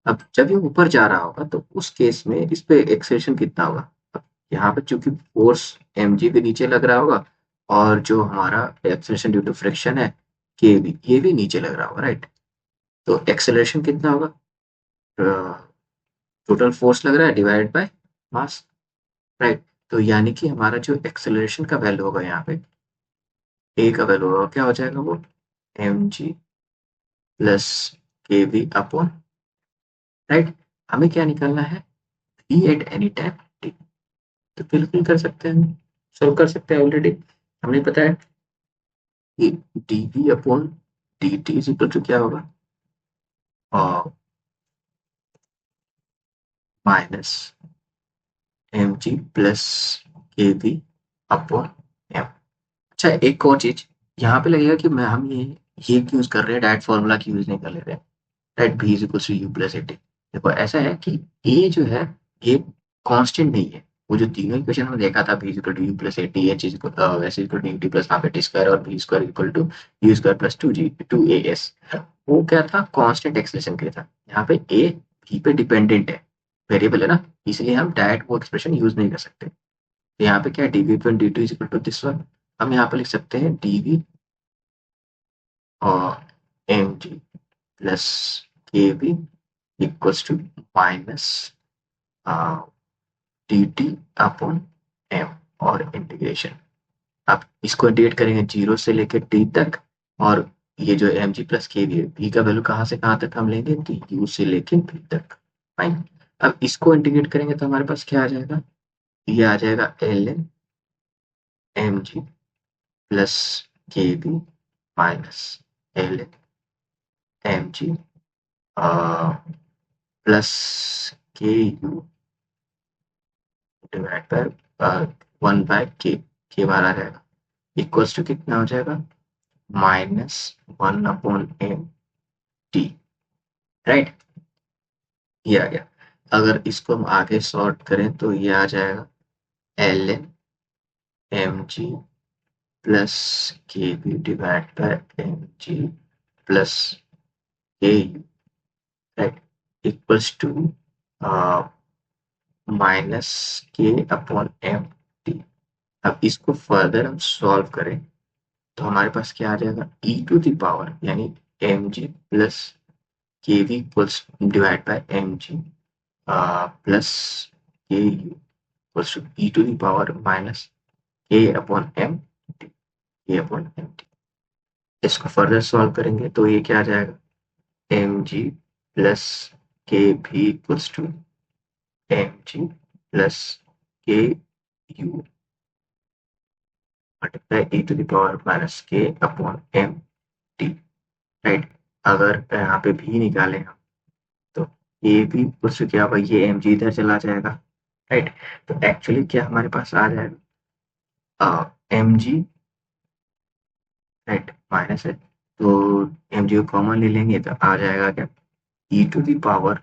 Speaker 1: अब जब ये ऊपर जा रहा होगा तो उस केस में इस पे एक्सेलरेशन कितना होगा। अब यहाँ पे चूंकि फोर्स एम जी के नीचे लग रहा होगा, और जो हमारा एक्सेलरेशन ड्यू टू फ्रिक्शन है के भी, ये भी नीचे लग रहा होगा, राइट। तो एक्सेलरेशन कितना होगा, टोटल फोर्स लग रहा है डिवाइडेड बाय मास, राइट। तो यानी कि हमारा जो एक्सेलरेशन का वैल्यू होगा यहाँ पे, ए का वैल्यू होगा, क्या हो जाएगा वो, M G plus K V upon, right. हमें क्या निकालना है, ई एट एनी टाइम टी। तो बिल्कुल कर सकते हैं, हम सॉल्व कर सकते हैं ऑलरेडी। हमें पता है कि D V upon D T is equal to क्या होगा, minus M G plus K V upon M. अच्छा एक और चीज, यहाँ पे लगेगा कि मैं हम ये यूज कर रहे हैं, डायरेक्ट फॉर्मूला की यूज नहीं कर ले रहे हैं, right. V is equal to you plus A T. देखो ऐसा है कि ए जो है ये कांस्टेंट नहीं है। वो जो तीनों इक्वेशन हमने देखा था, B is equal to you plus A T, H is equal S is equal to U T plus half A T square, और B square equal to you square plus two G two A S, वो क्या था, constant expression के लिए था। यहाँ पे A B पे डिपेंडेंट है, वेरिएबल है ना, इसलिए हम डायरेक्ट वो एक्सप्रेशन यूज नहीं कर सकते। तो यहाँ पे क्या है, D V upon D two is equal to this one. हम यहाँ पे लिख सकते हैं डी वी और M G plus K V equals to minus D T upon M, और इंटीग्रेशन। अब इसको इंटीग्रेट करेंगे जीरो से लेकर टी तक, और ये जो M G plus K we है, वी का वैल्यू कहाँ से कहाँ तक हम लेंगे, तो यू से लेके वी तक, फाइन। अब इसको इंटीग्रेट करेंगे तो हमारे पास क्या आ जाएगा, ये आ जाएगा L N M G plus K V minus L N M G plus K U divide by one by K बार आ जाएगा, इक्वल्स टू कितना हो जाएगा, minus one upon M T, right. ये आ गया। अगर इसको हम आगे सॉर्ट करें तो ये आ जाएगा L N M G plus K B divide by M G plus K U, right, equals to minus K upon M T. अब इसको फर्दर हम सॉल्व करें तो हमारे पास क्या आ जाएगा, ई टू द पावर यानी M G plus K V equals divide by M G plus K U equals to E to the power minus K upon M T, K upon M T. इसको further solve करेंगे तो ये क्या आ जाएगा, M G plus K V equals to M G plus K U multiply E to the power minus K upon M T, right. अगर यहाँ पे भी निकालें हम तो ये भी उससे क्या होगा, ये एम जी इधर चला जाएगा, राइट। तो एक्चुअली क्या हमारे पास आ जाएगा, एम जी, राइट, माइनस है तो एम जी को कॉमन ले लेंगे तो आ जाएगा क्या, E to the power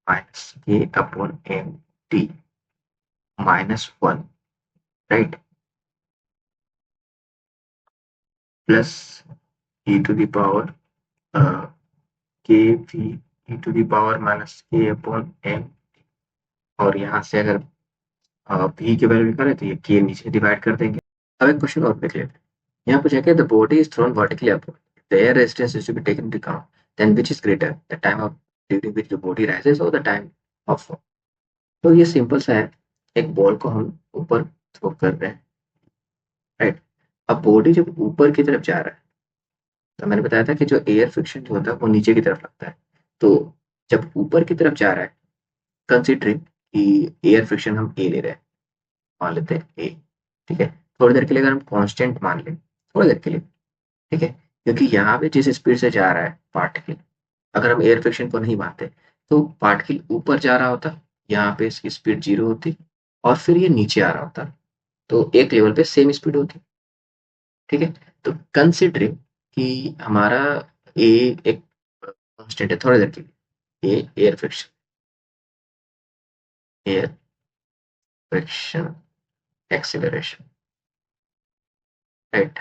Speaker 1: minus K upon M T minus one, right, plus E to the power K V E to the power minus K upon M, और यहाँ से अगर भी की वैल्यू निकाले तो ये के नीचे डिवाइड कर देंगे। अब एक क्वेश्चन और देख लेते हैं। यहाँ पूछा क्या, the body is thrown vertically upward, the air resistance is to be taken into account, then which is greater, the time of during which the body rises और द टाइम ऑफ फॉल। तो ये simple सा है, एक ball को हम ऊपर throw कर रहे हैं, राइट। अब बॉडी जब ऊपर की तरफ जा रहा है तो मैंने बताया था कि जो एयर फ्रिक्शन जो होता है वो नीचे की तरफ लगता है। तो जब ऊपर की तरफ जा रहा है, कंसिडरिंग कि एयर फ्रिक्शन हम ए ले रहे हैं, मान लेते हैं ए, ठीक है। थोड़ी देर के लिए अगर हम कांस्टेंट मान लें, थोड़ी देर के लिए, ठीक है, क्योंकि यहाँ पे जिस स्पीड से जा रहा है पार्टिकल, अगर हम एयर फ्रिक्शन को नहीं मानते तो पार्टिकल ऊपर जा रहा होता, यहाँ पे इसकी स्पीड 0 होती और फिर ये नीचे आ रहा होता, तो एक लेवल पे सेम स्पीड होती, ठीक है। तो कंसिडरिंग कि हमारा ए एक कांस्टेंट है थोड़ी देर के लिए, a air friction, air friction acceleration, right.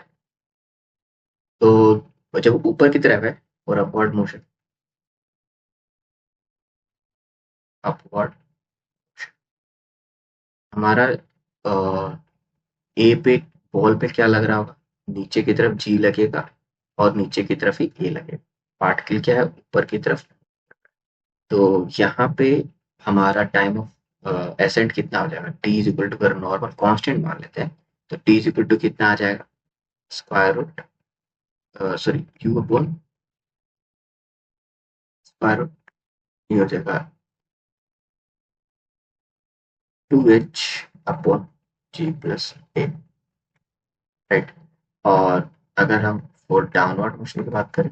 Speaker 1: तो जब ऊपर की तरफ है और अपवर्ड मोशन, अपवर्ड हमारा ए पे बॉल पे क्या लग रहा होगा, नीचे की तरफ जी लगेगा और नीचे की तरफ ही ए लगेगा, पार्टिकल क्या है ऊपर की तरफ। तो यहाँ पे हमारा टाइम ऑफ एसेंट कितना हो जाएगा, टी इज इक्वल टू, अगर नॉर्मल कांस्टेंट मान लेते हैं तो टी इज इक्वल टू कितना आ जाएगा, square root, sorry Q upon square root, ये हो जाएगा 2h upon G plus A, right. और अगर हम फॉर डाउनवर्ड मोशन की बात करें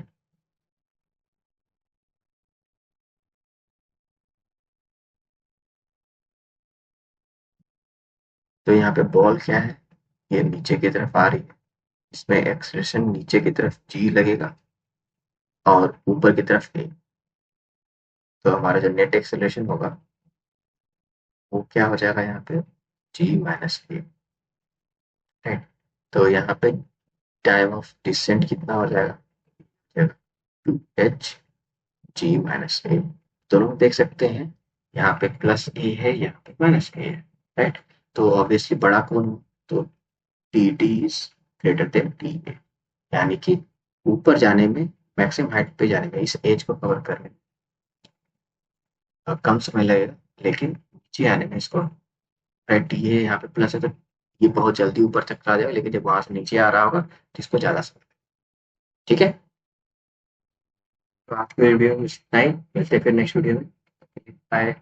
Speaker 1: तो यहाँ पे बॉल क्या है, ये नीचे की तरफ आ रही है, इसमें एक्सलेशन नीचे की तरफ जी लगेगा और ऊपर की तरफ ए, तो हमारा जो नेट एक्सेलरेशन होगा वो क्या हो जाएगा यहाँ पे, जी माइनस ए, राइट। तो यहाँ पे टाइम ऑफ डिसेंट कितना हो जाएगा, 2h जी माइनस ए, दोनों देख सकते हैं, यहाँ पे प्लस ए है, यहाँ पे माइनस ए है, राइट। तो ऑब्वियसली बड़ा कौन हो, तो T T is greater than T A, यानी कि ऊपर जाने में, मैक्सिमम हाइट पे जाने में, इस एज को कवर करने में कम समय लगेगा, लेकिन नीचे आने में इसको, राइट, ये यहाँ पे प्लस है तो ये बहुत जल्दी ऊपर तक आ जाएगा, लेकिन जब वहां से नीचे आ रहा होगा तो इसको ज्यादा समय, ठीक है। तो आज के वीडियो में इतना ही, मिलते हैं फिर नेक्स्ट वीडियो में, बाय।